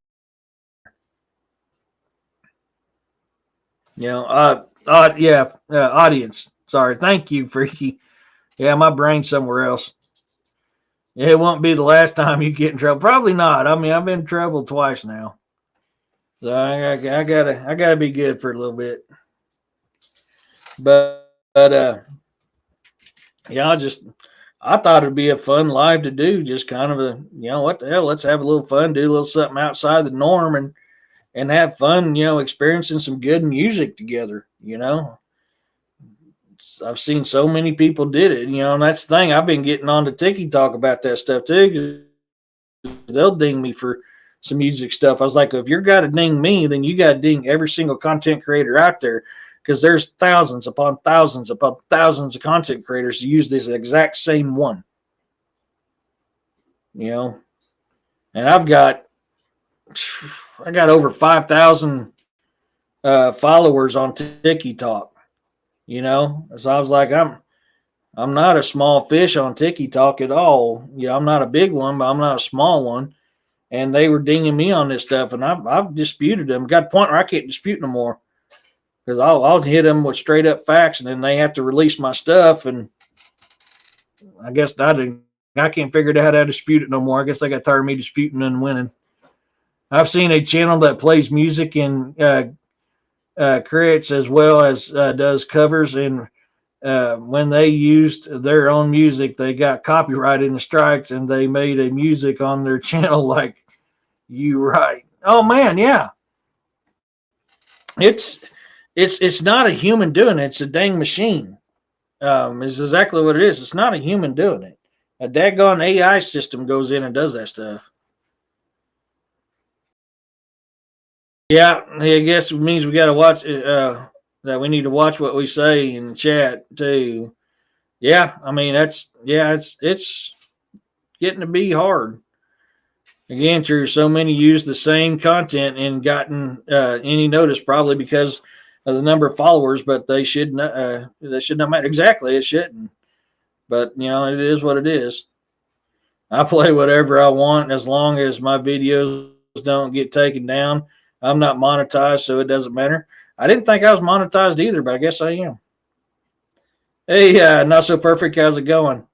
Audience. Sorry, thank you, Freaky. Yeah, my brain's somewhere else. It won't be the last time you get in trouble. Probably not. I mean, I've been in trouble twice now, so I gotta be good for a little bit. But yeah, I thought it'd be a fun live to do. Just kind of what the hell? Let's have a little fun, do a little something outside the norm, and have fun. Experiencing some good music together. I've seen so many people did it. And that's the thing. I've been getting on to Tiki Talk about that stuff too. They'll ding me for some music stuff. I was like, if you're got to ding me, then you got to ding every single content creator out there, because there's thousands upon thousands upon thousands of content creators who use this exact same one. And I got over 5,000 followers on Tiki Talk. So I was like, I'm not a small fish on Tiki Talk at all. I'm not a big one, but I'm not a small one. And they were dinging me on this stuff, and I've disputed them. Got to the point where I can't dispute no more, because I'll hit them with straight up facts, and then they have to release my stuff. And I guess I can't figure out how to dispute it no more. I guess they got tired of me disputing and winning. I've seen a channel that plays music and creates as well as does covers, and when they used their own music, they got copyrighted and strikes, and they made a music on their channel like you right. Oh man, yeah. It's not a human doing it. It's a dang machine. Is exactly what it is. It's not a human doing it. A daggone AI system goes in and does that stuff. Yeah, I guess it means we got to watch that we need to watch what we say in the chat too. Yeah, I mean it's getting to be hard. Again, true. So many use the same content and gotten any notice, probably because of the number of followers, but they should not matter. Exactly, it shouldn't. But it is what it is. I play whatever I want as long as my videos don't get taken down. I'm not monetized, so it doesn't matter. I didn't think I was monetized either, but I guess I am. Hey, not so perfect. How's it going?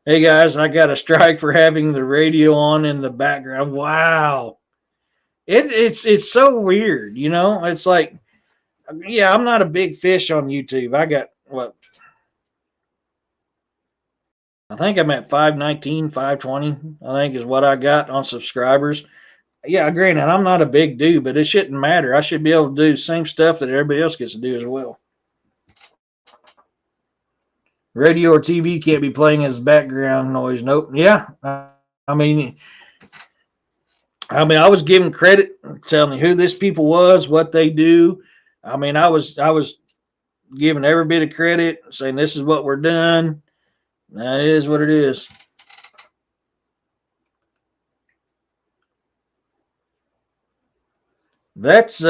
Hey guys, I got a strike for having the radio on in the background. Wow. It's so weird, It's like, yeah, I'm not a big fish on YouTube. I got I think I'm at 519, 520, I think is what I got on subscribers. Yeah, granted, I'm not a big dude, but it shouldn't matter. I should be able to do the same stuff that everybody else gets to do as well. Radio or TV can't be playing as background noise. Nope. Yeah. I mean, I was giving credit, telling who this people was, what they do. I mean, I was giving every bit of credit, saying this is what we're doing. That is what it is. That's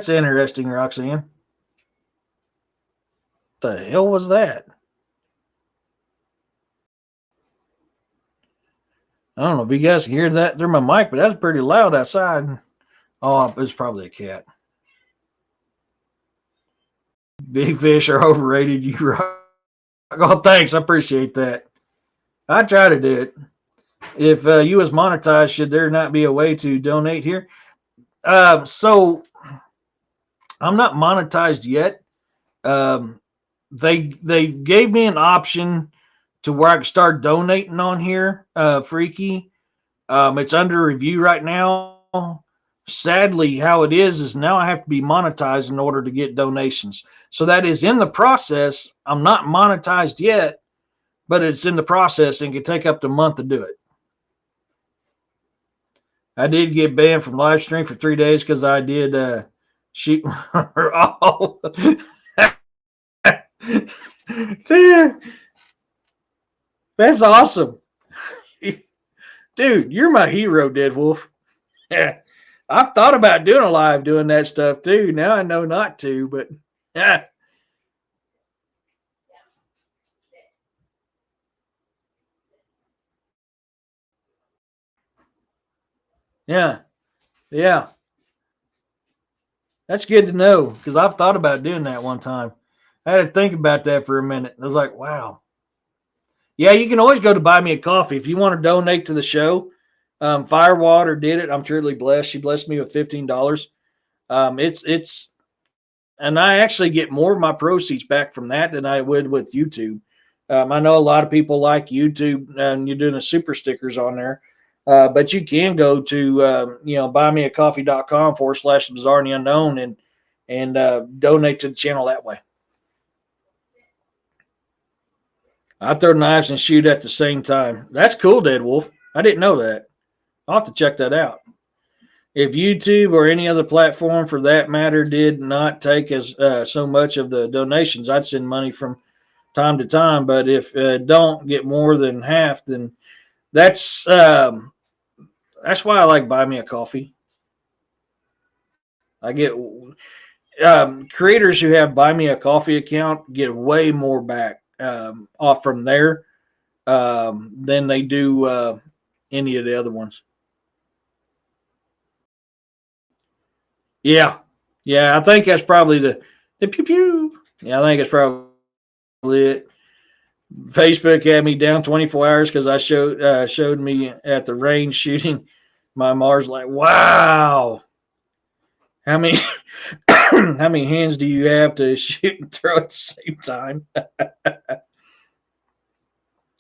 interesting, Roxanne. The hell was that? I don't know if you guys can hear that through my mic, but that's pretty loud outside. Oh, it's probably a cat. Big fish are overrated. You rock. Oh, thanks. I appreciate that. I try to do it. If you was monetized, should there not be a way to donate here? So I'm not monetized yet. They gave me an option to where I could start donating on here, Freaky. It's under review right now. Sadly, how it is now I have to be monetized in order to get donations. So that is in the process. I'm not monetized yet, but it's in the process and can take up to a month to do it. I did get banned from live stream for 3 days because I did shoot her all. That's awesome. Dude, you're my hero, Dead Wolf. Yeah. I've thought about doing a live doing that stuff too. Now I know not to, but yeah. Yeah. Yeah. That's good to know because I've thought about doing that one time. I had to think about that for a minute. I was like, wow. Yeah, you can always go to Buy Me a Coffee if you want to donate to the show. Firewater did it. I'm truly blessed. She blessed me with $15. It's and I actually get more of my proceeds back from that than I would with YouTube. I know a lot of people like YouTube and you're doing the super stickers on there. But you can go to buymeacoffee.com/bizarre and the unknown and donate to the channel that way. I throw knives and shoot at the same time. That's cool, Dead Wolf. I didn't know that. I'll have to check that out. If YouTube or any other platform for that matter did not take as so much of the donations, I'd send money from time to time. But if don't get more than half, then that's why I like Buy Me a Coffee. I get creators who have Buy Me a Coffee account get way more back off from there than they do any of the other ones. Yeah. I think that's probably the pew pew. Yeah, I think it's probably it. Facebook had me down 24 hours because I showed me at the range shooting my Mars. Like, wow, how many how many hands do you have to shoot and throw at the same time?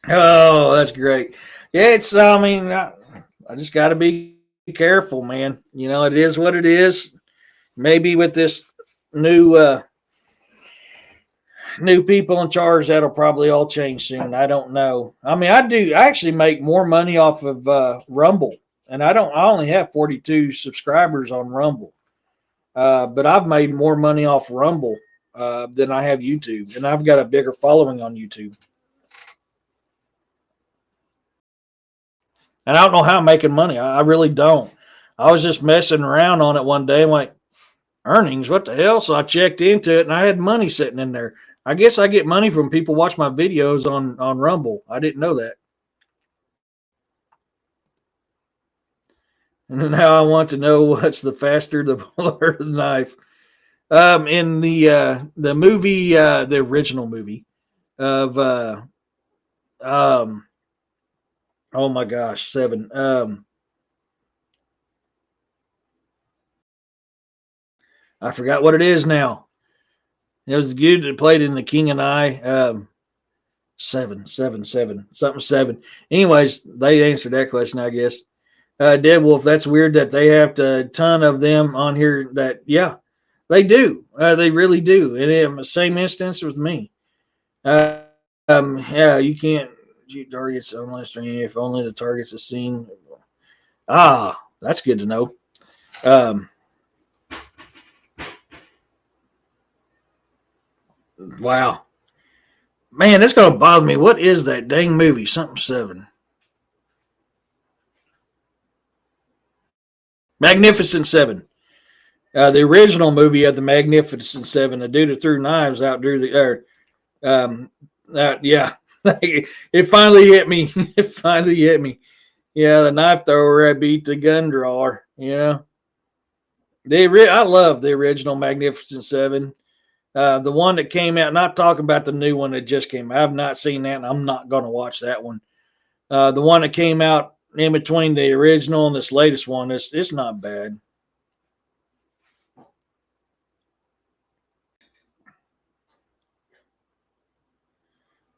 Oh, that's great. Yeah, it's. I mean, I just got to be careful, man. You know, it is what it is. Maybe with this new people in charge, that'll probably all change soon. I don't know. I mean, I actually make more money off of Rumble, and I only have 42 subscribers on Rumble. But I've made more money off Rumble than I have YouTube, and I've got a bigger following on YouTube. And I don't know how I'm making money. I really don't. I was just messing around on it one day. I'm like, earnings, what the hell? So I checked into it, and I had money sitting in there. I guess I get money from people watch my videos on Rumble. I didn't know that. And now I want to know what's the faster, the bullet or the knife. In the movie, the original movie of oh my gosh, 7. I forgot what it is now. It was the dude that played in The King and I. 7. Something 7. Anyways, they answered that question, I guess. Dead Wolf, that's weird that they have a ton of them on here that, yeah, they do. They really do. And in the same instance with me. Yeah, you can't shoot targets on stream if only the targets are seen. Ah, that's good to know. Wow. Man, that's going to bother me. What is that dang movie? Something 7. Magnificent 7. The original movie of the Magnificent 7. The dude that threw knives outdrew the yeah. It finally hit me. Yeah, the knife thrower I beat the gun drawer. I love the original Magnificent Seven. The one that came out, not talking about the new one that just came out. I've not seen that, and I'm not going to watch that one. The one that came out in between the original and this latest one, it's not bad.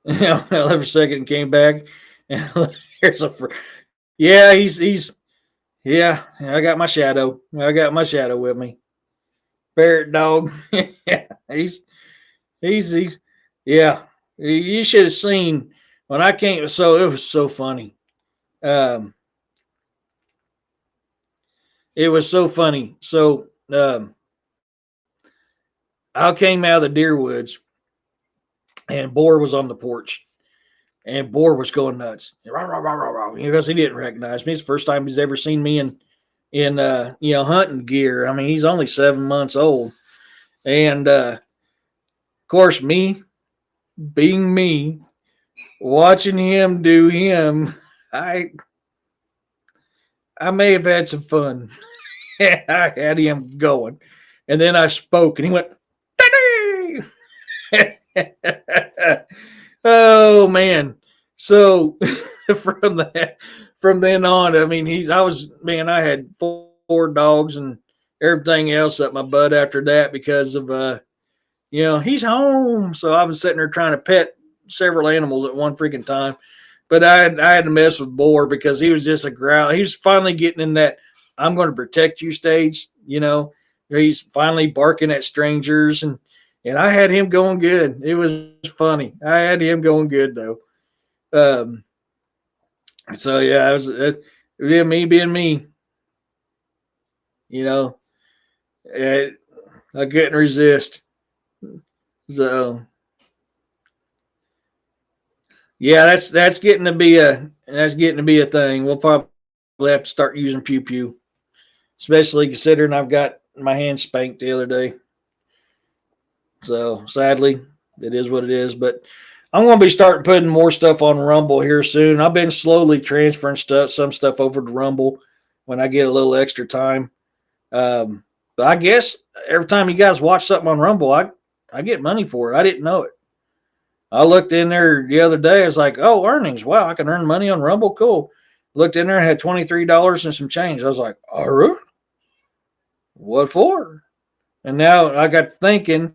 I left for a second and came back, and here's yeah, he's yeah. I got my shadow. I got my shadow with me. Ferret dog. Yeah, he's yeah. You should have seen when I came. So it was so funny. Um, it was so funny. So I came out of the deer woods, and Boar was on the porch, and Boar was going nuts. Rah, rah, rah, rah, rah, because he didn't recognize me. It's the first time he's ever seen me in hunting gear. I mean, he's only 7 months old, and of course, me being me, watching him do him, I may have had some fun. I had him going, and then I spoke, and he went, oh man! So from then on, I mean, I had four dogs and everything else up my butt after that because of he's home. So I was sitting there trying to pet several animals at one freaking time. But I had to mess with Boar because he was just a growl. He was finally getting in that I'm going to protect you stage. He's finally barking at strangers, and I had him going good. It was funny. I had him going good though. So yeah, it was me being me. I couldn't resist. So yeah, that's getting to be a thing. We'll probably have to start using pew pew, especially considering I've got my hand spanked the other day. So sadly, it is what it is. But I'm going to be starting putting more stuff on Rumble here soon. I've been slowly transferring some stuff over to Rumble when I get a little extra time. But I guess every time you guys watch something on Rumble, I get money for it. I didn't know it. I looked in there the other day. I was like, oh, earnings. Wow, I can earn money on Rumble. Cool. Looked in there and had $23 and some change. I was like, what for? And now I got thinking,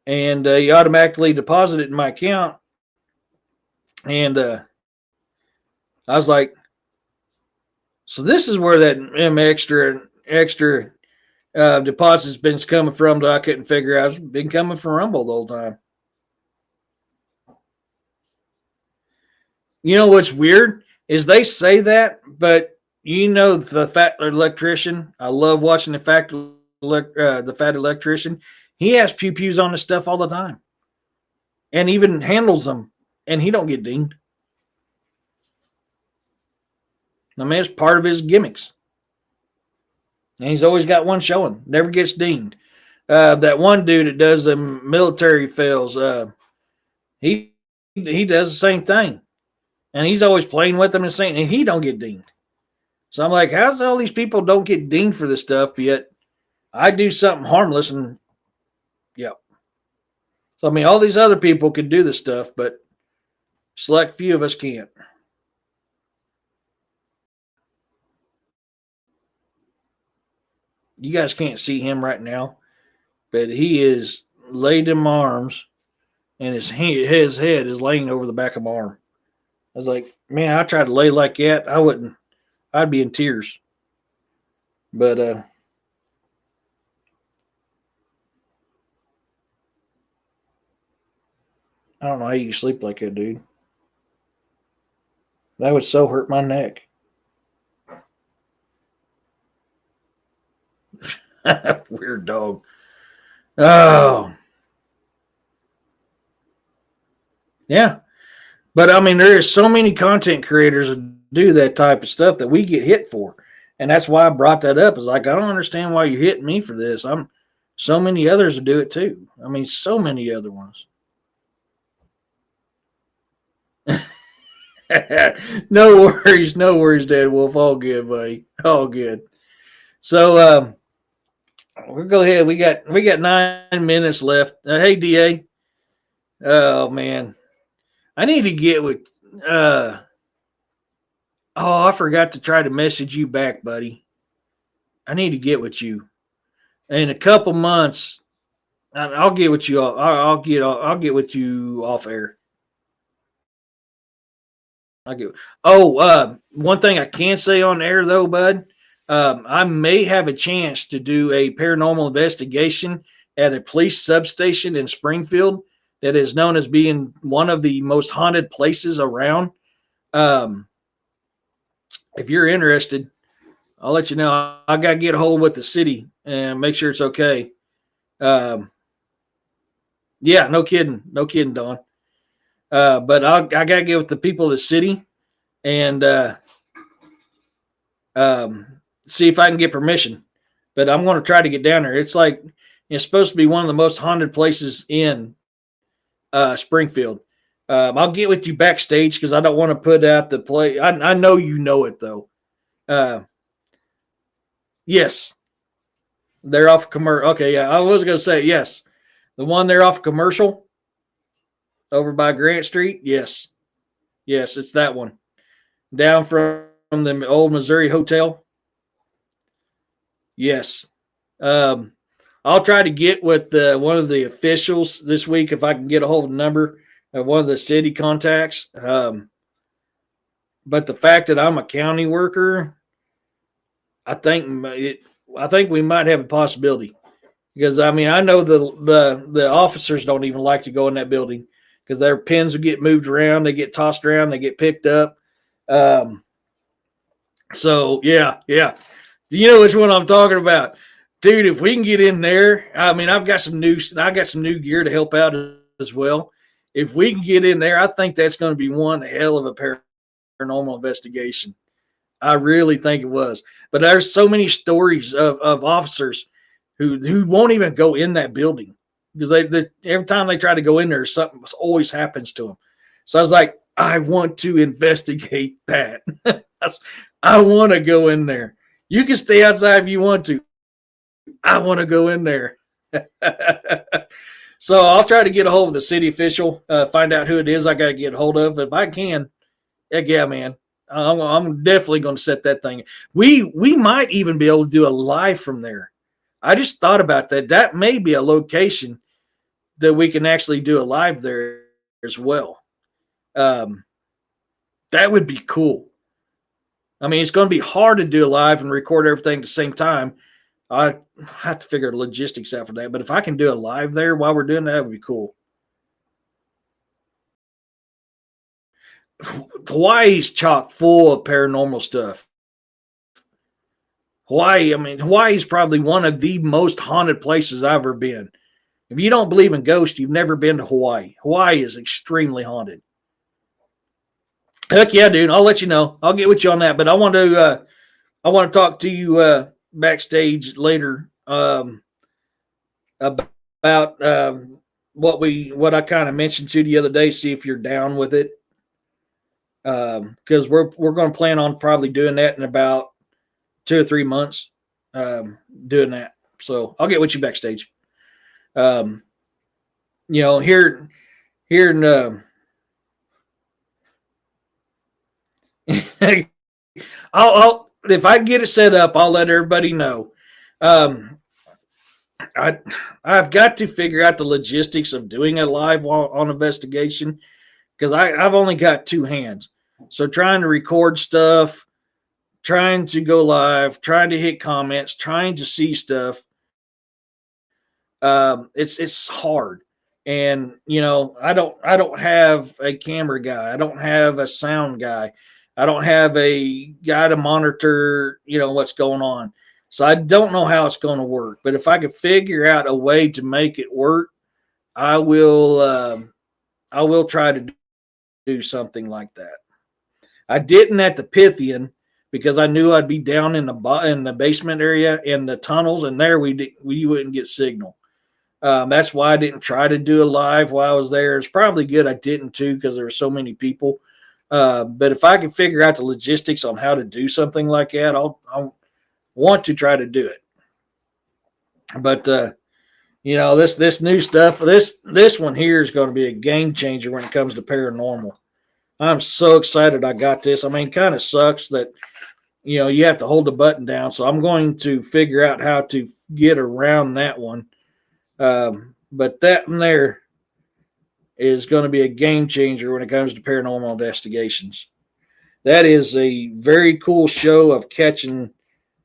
and you automatically deposit it in my account. And I was like, so this is where that extra deposit's been coming from that I couldn't figure out. It's been coming from Rumble the whole time. You know what's weird is they say that, but the fat electrician. I love watching the fat electrician. He has pew pews on his stuff all the time, and even handles them, and he don't get dinged. I mean, it's part of his gimmicks, and he's always got one showing. Never gets dinged. That one dude that does the military fails, he does the same thing. And he's always playing with them and saying, and he don't get dinged. So I'm like, how's all these people don't get dinged for this stuff, yet I do something harmless and yep. So I mean, all these other people could do this stuff, but select few of us can't. You guys can't see him right now, but he is laid in my arms, and his head is laying over the back of my arm. I was like, man, I tried to lay like that. I wouldn't. I'd be in tears. But I don't know how you sleep like that, dude. That would so hurt my neck. Weird dog. Oh. Yeah. But I mean, there is so many content creators that do that type of stuff that we get hit for. And that's why I brought that up. Is like, I don't understand why you're hitting me for this. So many others that do it too. I mean, so many other ones. No worries, Dad Wolf. All good, buddy. All good. So we'll go ahead. We got 9 minutes left. Hey, Da. Oh man, I need to get with. Uh, oh, I forgot to try to message you back, buddy. I need to get with you in a couple months. I'll get with you. I'll get with you off air. I'll get. Oh, one thing I can say on air though, bud. I may have a chance to do a paranormal investigation at a police substation in Springfield that is known as being one of the most haunted places around. Um, if you're interested, I'll let you know. I got to get a hold with the city and make sure it's okay. Um, yeah, no kidding, Don. But I got to get with the people of the city and see if I can get permission. But I'm going to try to get down there. It's supposed to be one of the most haunted places in Springfield. I'll get with you backstage because I don't want to put out the play. I know you know it though. Yes, they're off commercial. Okay, yeah, I was going to say yes. The one they're off commercial over by Grant Street. Yes, it's that one down from the old Missouri Hotel. Yes. I'll try to get with one of the officials this week if I can get a hold of the number of one of the city contacts. But the fact that I'm a county worker, I think we might have a possibility because I mean I know the officers don't even like to go in that building because their pins will get moved around, they get tossed around, they get picked up. So yeah, you know which one I'm talking about. Dude, if we can get in there, I mean, I got some new gear to help out as well. If we can get in there, I think that's going to be one hell of a paranormal investigation. I really think it was. But there's so many stories of officers who won't even go in that building because they every time they try to go in there, something always happens to them. So I was like, I want to investigate that. I want to go in there. You can stay outside if you want to. I want to go in there. So I'll try to get a hold of the city official, find out who it is I got to get a hold of. If I can, heck yeah, man. I'm definitely going to set that thing. We might even be able to do a live from there. I just thought about that. That may be a location that we can actually do a live there as well. That would be cool. I mean, it's going to be hard to do a live and record everything at the same time. I have to figure the logistics out for that. But if I can do a live there while we're doing that, would be cool. Hawaii's chock full of paranormal stuff. Hawaii's probably one of the most haunted places I've ever been. If you don't believe in ghosts, you've never been to Hawaii. Hawaii is extremely haunted. Heck yeah, dude. I'll let you know. I'll get with you on that. But I want to talk to you backstage later about what I kind of mentioned to you the other day. See if you're down with it, because we're going to plan on probably doing that in about 2 or 3 months. Doing that, so I'll get with you backstage. Here in I'll if I get it set up, I'll let everybody know. I've got to figure out the logistics of doing a live on investigation because I've only got 2 hands. So trying to record stuff, trying to go live, trying to hit comments, trying to see stuff. It's hard. And I don't have a camera guy. I don't have a sound guy. I don't have a guy to monitor, what's going on. So I don't know how it's going to work. But if I could figure out a way to make it work, I will try to do something like that. I didn't at the Pythian because I knew I'd be down in the basement area in the tunnels, and there we wouldn't get signal. That's why I didn't try to do a live while I was there. It's probably good I didn't too because there were so many people. But if I can figure out the logistics on how to do something like that, I'll want to try to do it. But this new stuff, this one here is going to be a game changer when it comes to paranormal. I'm so excited I got this. I mean, kind of sucks that you have to hold the button down. So I'm going to figure out how to get around that one. But that one there is going to be a game changer when it comes to paranormal investigations. That is a very cool show of catching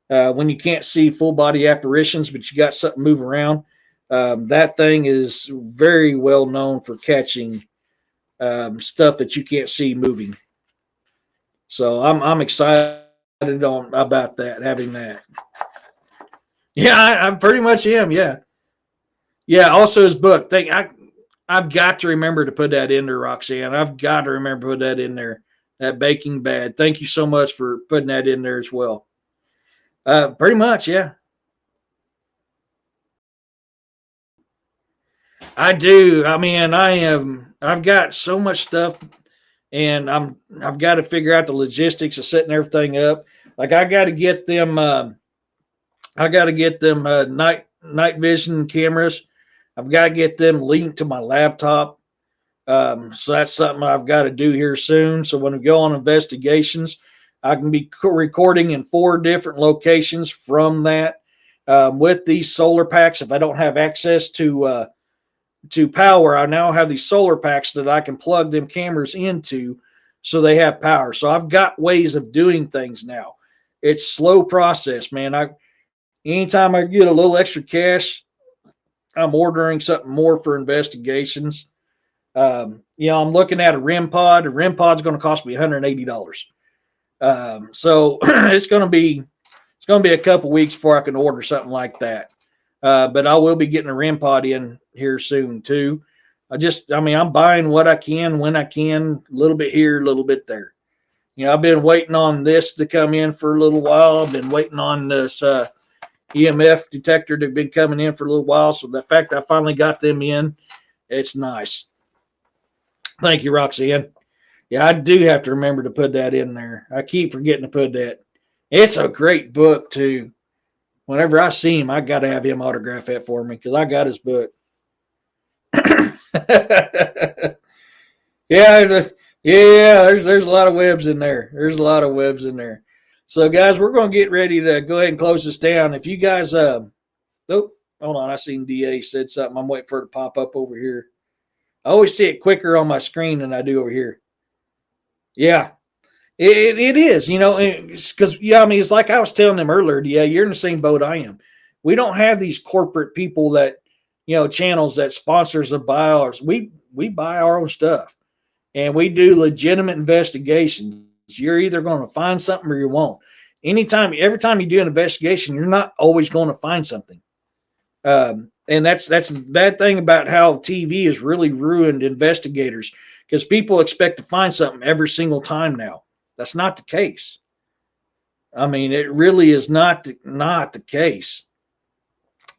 when you can't see full body apparitions, but you got something moving around. That thing is very well known for catching stuff that you can't see moving. So I'm excited about that, having that. Yeah, I pretty much am. Yeah. Also his book. I've got to remember to put that in there, Roxanne. I've got to remember to put that in there. That Baking Bad. Thank you so much for putting that in there as well. Pretty much, yeah. I do. I mean, I've got so much stuff, and I've got to figure out the logistics of setting everything up. Like I got to get them. Night vision cameras. I've got to get them linked to my laptop. So that's something I've got to do here soon. So when we go on investigations, I can be recording in 4 different locations from that. With these solar packs, if I don't have access to power, I now have these solar packs that I can plug them cameras into so they have power. So I've got ways of doing things now. It's slow process, man. Anytime I get a little extra cash, I'm ordering something more for investigations. I'm looking at a REM pod. A REM pod's going to cost me $180. So it's going to be a couple weeks before I can order something like that. But I will be getting a REM pod in here soon too. I'm buying what I can when I can, a little bit here, a little bit there. I've been waiting on this to come in for a little while. I've been waiting on this EMF detector to been coming in for a little while. So the fact I finally got them in, it's nice. Thank you, Roxanne. Yeah, I do have to remember to put that in there. I keep forgetting to put that. It's a great book too. Whenever I see him, I got to have him autograph that for me because I got his book. There's a lot of webs in there. There's a lot of webs in there. So, guys, we're going to get ready to go ahead and close this down. If you guys, hold on, I seen DA said something. I'm waiting for it to pop up over here. I always see it quicker on my screen than I do over here. Yeah, it is, because, it's like I was telling them earlier, you're in the same boat I am. We don't have these corporate people that, channels that sponsors and buy ours. We buy our own stuff, and we do legitimate investigations. You're either going to find something or you won't. Every time you do an investigation, you're not always going to find something. And that's the bad thing about how TV has really ruined investigators, because people expect to find something every single time now. That's not the case. I mean, it really is not the case.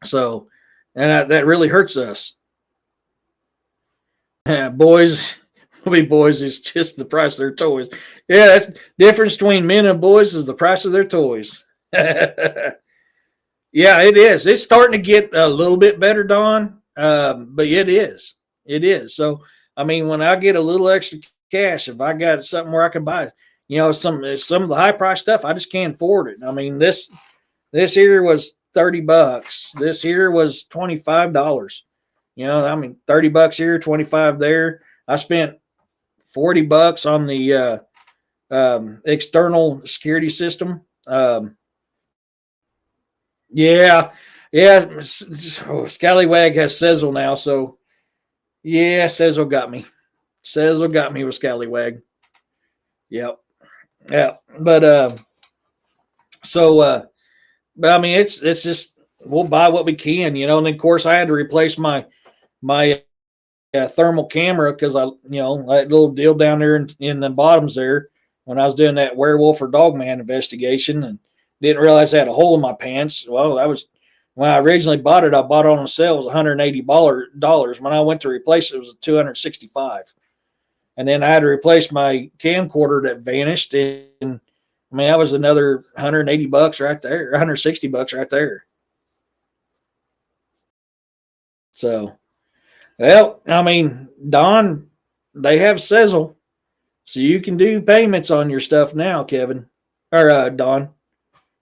So, and that really hurts us. Boys, it's just the price of their toys. Yeah, that's the difference between men and boys is the price of their toys. Yeah, it is. It's starting to get a little bit better, Don. But it is. It is. So, I mean, when I get a little extra cash, if I got something where I can buy, some of the high price stuff, I just can't afford it. I mean, this here was $30. This here was $25. $30 here, 25 there. I spent $40 on the external security system. Scallywag has Sezzle now, so yeah, Sezzle got me. Sezzle got me with Scallywag. Yep. Yeah. But I mean, it's just, we'll buy what we can, and then of course I had to replace my thermal camera because that little deal down there in the bottoms there when I was doing that werewolf or dogman investigation, and didn't realize I had a hole in my pants. Well, that was when I originally bought it. I bought it on sale. It was $180. When I went to replace it, it was $265. And then I had to replace my camcorder that vanished. And I mean, that was another $180 right there, $160 right there. So, well, I mean, Don, they have Sezzle, so you can do payments on your stuff now, Kevin or Don.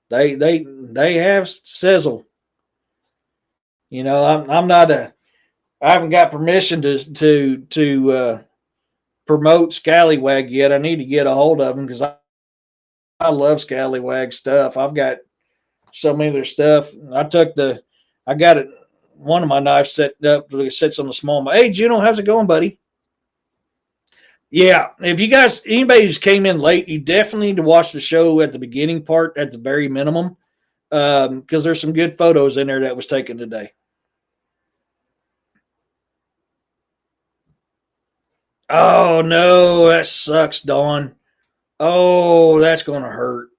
They have Sezzle. You know, I'm not I haven't got permission to promote Scallywag yet. I need to get a hold of them because I love Scallywag stuff. I've got so many of their stuff. I got it. One of my knives set up, it sits on the small. Hey, Juno, how's it going, buddy? Yeah, if you guys, anybody just came in late, you definitely need to watch the show at the beginning part at the very minimum, because there's some good photos in there that was taken today. Oh no, that sucks, Dawn. Oh, that's going to hurt.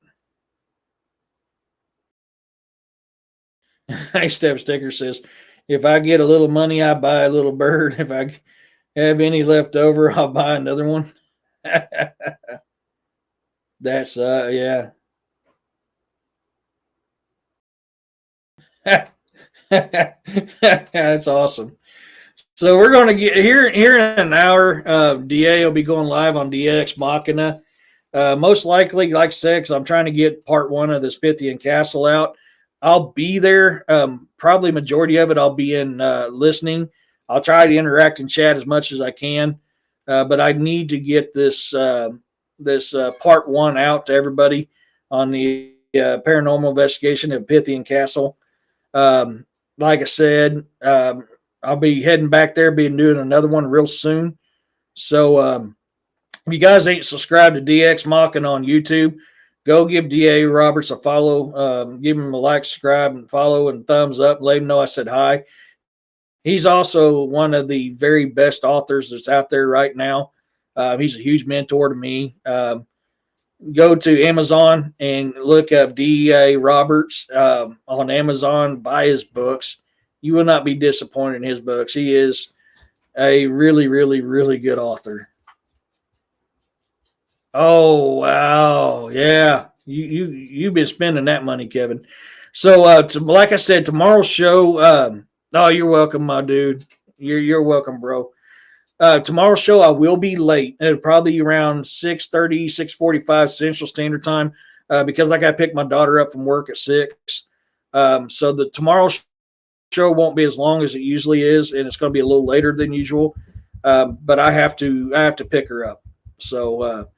Hey, Step Sticker says, if I get a little money, I buy a little bird. If I have any left over, I'll buy another one. That's, yeah. That's awesome. So we're going to get here in an hour. DA will be going live on DX Machina. Most likely, like I said, 'cause I'm trying to get part 1 of this Pythian Castle out. I'll be there. Probably majority of it I'll be in listening. I'll try to interact and chat as much as I can, but I need to get this part 1 out to everybody on the paranormal investigation of Pythian Castle. Like I said, I'll be heading back there, doing another one real soon. So if you guys ain't subscribed to DX Machina on YouTube, go give DA Roberts a follow. Give him a like, subscribe, and follow, and thumbs up. Let him know I said hi. He's also one of the very best authors that's out there right now. He's a huge mentor to me. Go to Amazon and look up DA Roberts on Amazon. Buy his books. You will not be disappointed in his books. He is a really, really, really good author. Oh wow, yeah. You've been spending that money, Kevin. So like I said, tomorrow's show. Oh, you're welcome, my dude. You're welcome, bro. Tomorrow's show I will be late. It'll probably be around 6:30, 6:45 Central Standard Time because I got to pick my daughter up from work at 6. So the tomorrow's show won't be as long as it usually is, and it's going to be a little later than usual. But I have to pick her up. So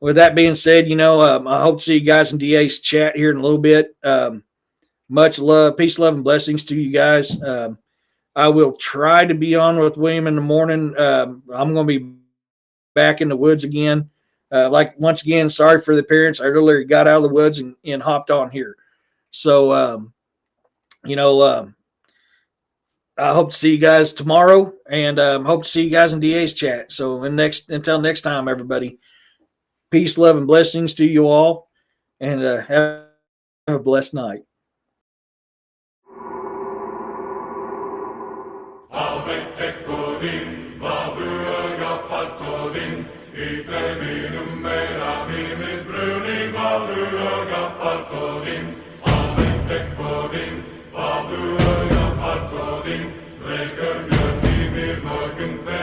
with that being said, I hope to see you guys in DA's chat here in a little bit. Much love, peace, love, and blessings to you guys. I will try to be on with William in the morning. I'm going to be back in the woods again. Once again, sorry for the appearance. I literally got out of the woods and hopped on here. So, I hope to see you guys tomorrow, and hope to see you guys in DA's chat. So until next time, everybody, peace, love, and blessings to you all, and have a blessed night. Reken je niet meer morgen ver.